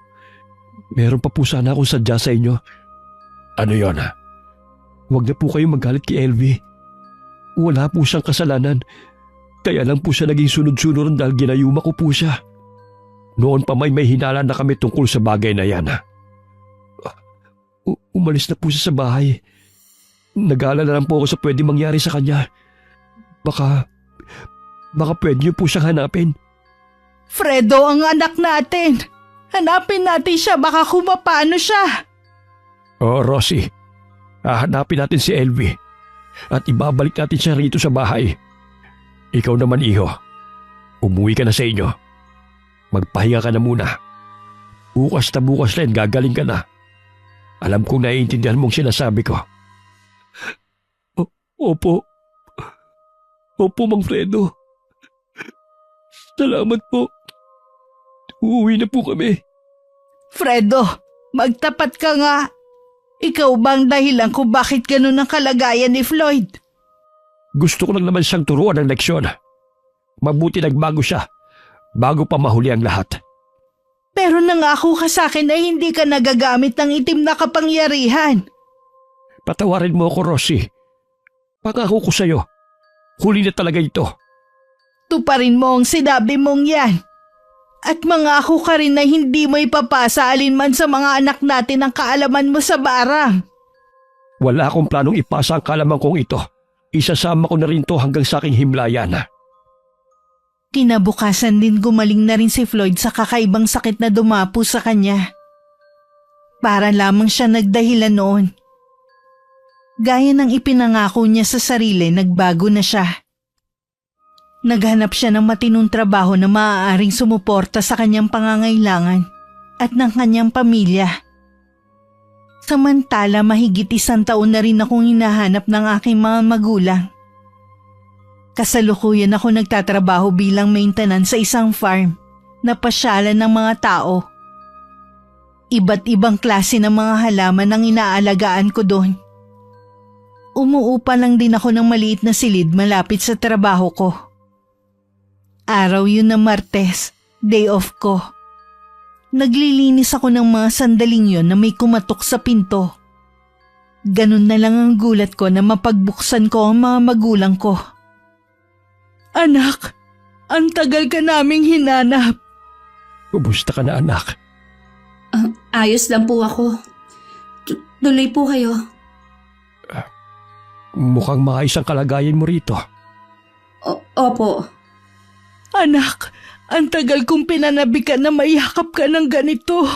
Meron pa po sana akong sadya sa inyo. Ano yon? Huwag na po kayong magalit kay LV. Wala po siyang kasalanan. Kaya lang po siya naging sunod-sunod dahil ginayuma ko po siya. Noon pa may hinala na kami tungkol sa bagay na yan. Umalis na po siya sa bahay. Nag-aalala lang po ako sa pwede mangyari sa kanya. Baka pwede niyo po siyang hanapin. Fredo, ang anak natin! Hanapin natin siya, baka kumapano siya! Oo, Rosie. Hahanapin natin si LV at ibabalik natin siya rito sa bahay. Ikaw naman, iho. Umuwi ka na sa inyo. Magpahinga ka na muna. Bukas na bukas rin, gagaling ka na. Alam kong naiintindihan mong sinasabi ko. Opo. Opo, Mang Fredo. Salamat po. Uuwi na po kami. Fredo, magtapat ka nga. Ikaw bang dahilan kung bakit ganun ang kalagayan ni Floyd? Gusto ko lang naman siyang turuan ng leksyon. Mabuti nagbago siya bago pa mahuli ang lahat. Pero nangako ka sa akin na hindi ka nagagamit ng itim na kapangyarihan. Patawarin mo ako, Rosie. Pangako ko sa'yo. Huli na talaga ito. Tuparin mo ang sinabi mong yan. At mangako ka rin na hindi mo ipapasa alinman sa mga anak natin ang kaalaman mo sa barang. Wala akong planong ipasa ang kaalaman kong ito. Isasama ko na rin to hanggang sa aking himlayan. Kinabukasan din gumaling na rin si Floyd sa kakaibang sakit na dumapo sa kanya. Para lamang siya nagdahilan noon. Gaya ng ipinangako niya sa sarili, nagbago na siya. Naghanap siya ng matinong trabaho na maaaring sumuporta sa kanyang pangangailangan at ng kanyang pamilya. Samantala mahigit 1 taon na rin akong hinahanap ng aking mga magulang. Kasalukuyan ako nagtatrabaho bilang maintenance sa isang farm na pasyalan ng mga tao. Iba't ibang klase ng mga halaman ang inaalagaan ko doon. Umuupa lang din ako ng maliit na silid malapit sa trabaho ko. Araw yun na Martes, day off ko. Naglilinis ako ng mga sandaling yun na may kumatok sa pinto. Ganun na lang ang gulat ko na mapagbuksan ko ang mga magulang ko. Anak, ang tagal ka naming hinanap. Kumusta ka na, anak? Ayos lang po ako. Tuloy po kayo. Mukhang maayos ang kalagayan mo rito. Opo. Anak, ang tagal kong pinanabikan na maiyakap ka ng ganito.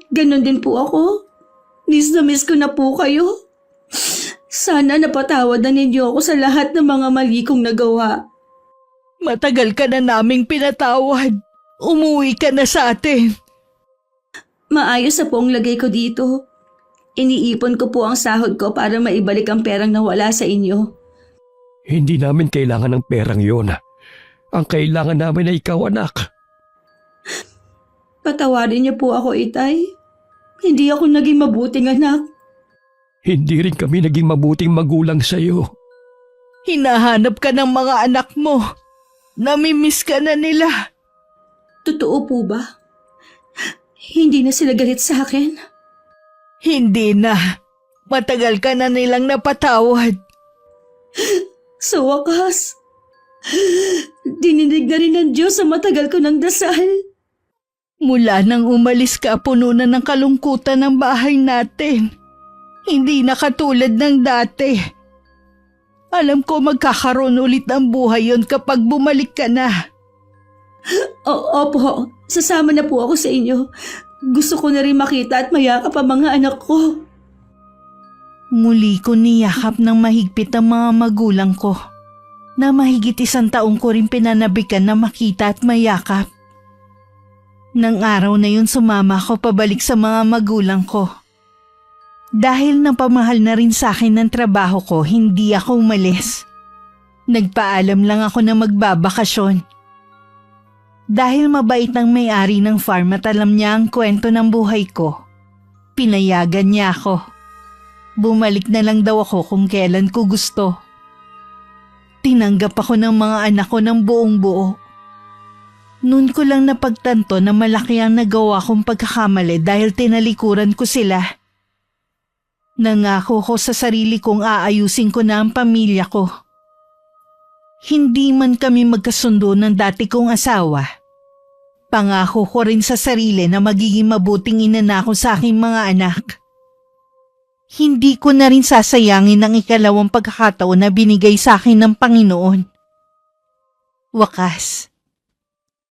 Ganon din po ako. Miss na miss ko na po kayo. Sana napatawad na ninyo ako sa lahat ng mga mali kong nagawa. Matagal ka na naming pinatawad. Umuwi ka na sa atin. Maayos na po ang lagay ko dito. Iniipon ko po ang sahod ko para maibalik ang perang nawala sa inyo. Hindi namin kailangan ng perang yon. Ang kailangan namin ay ikaw, anak. Patawarin niyo po ako, Itay. Hindi ako naging mabuting anak. Hindi rin kami naging mabuting magulang sa iyo. Hinahanap ka ng mga anak mo. Namimiss ka na nila. Totoo po ba? Hindi na sila galit sa akin? Hindi na. Matagal ka na nilang napatawad. Sa wakas, dininig na rin ng Diyos sa matagal ko ng dasal. Mula nang umalis ka, puno na ng kalungkutan ng bahay natin. Hindi na katulad ng dati. Alam ko magkakaroon ulit ng buhay yon kapag bumalik ka na. Opo, sasama na po ako sa inyo. Gusto ko na rin makita at mayakap ang mga anak ko. Muli ko niyakap ng mahigpit ang mga magulang ko, na mahigit 1 taong ko rin pinanabikan na makita at mayakap. Nang araw na yun sumama ko pabalik sa mga magulang ko. Dahil napamahal na rin sa akin ng trabaho ko, hindi ako umalis. Nagpaalam lang ako na magbabakasyon. Dahil mabait ang may-ari ng farm at alam niya ang kwento ng buhay ko, pinayagan niya ako. Bumalik na lang daw ako kung kailan ko gusto. Tinanggap ako ng mga anak ko ng buong buo. Noon ko lang napagtanto na malaki ang nagawa kong pagkakamali dahil tinalikuran ko sila. Nangako ko sa sarili kong aayusin ko na ang pamilya ko. Hindi man kami magkasundo ng dati kong asawa. Pangako ko rin sa sarili na magiging mabuting ina na ako sa aking mga anak. Hindi ko na rin sasayangin ang 2nd pagkakataon na binigay sa akin ng Panginoon. Wakas,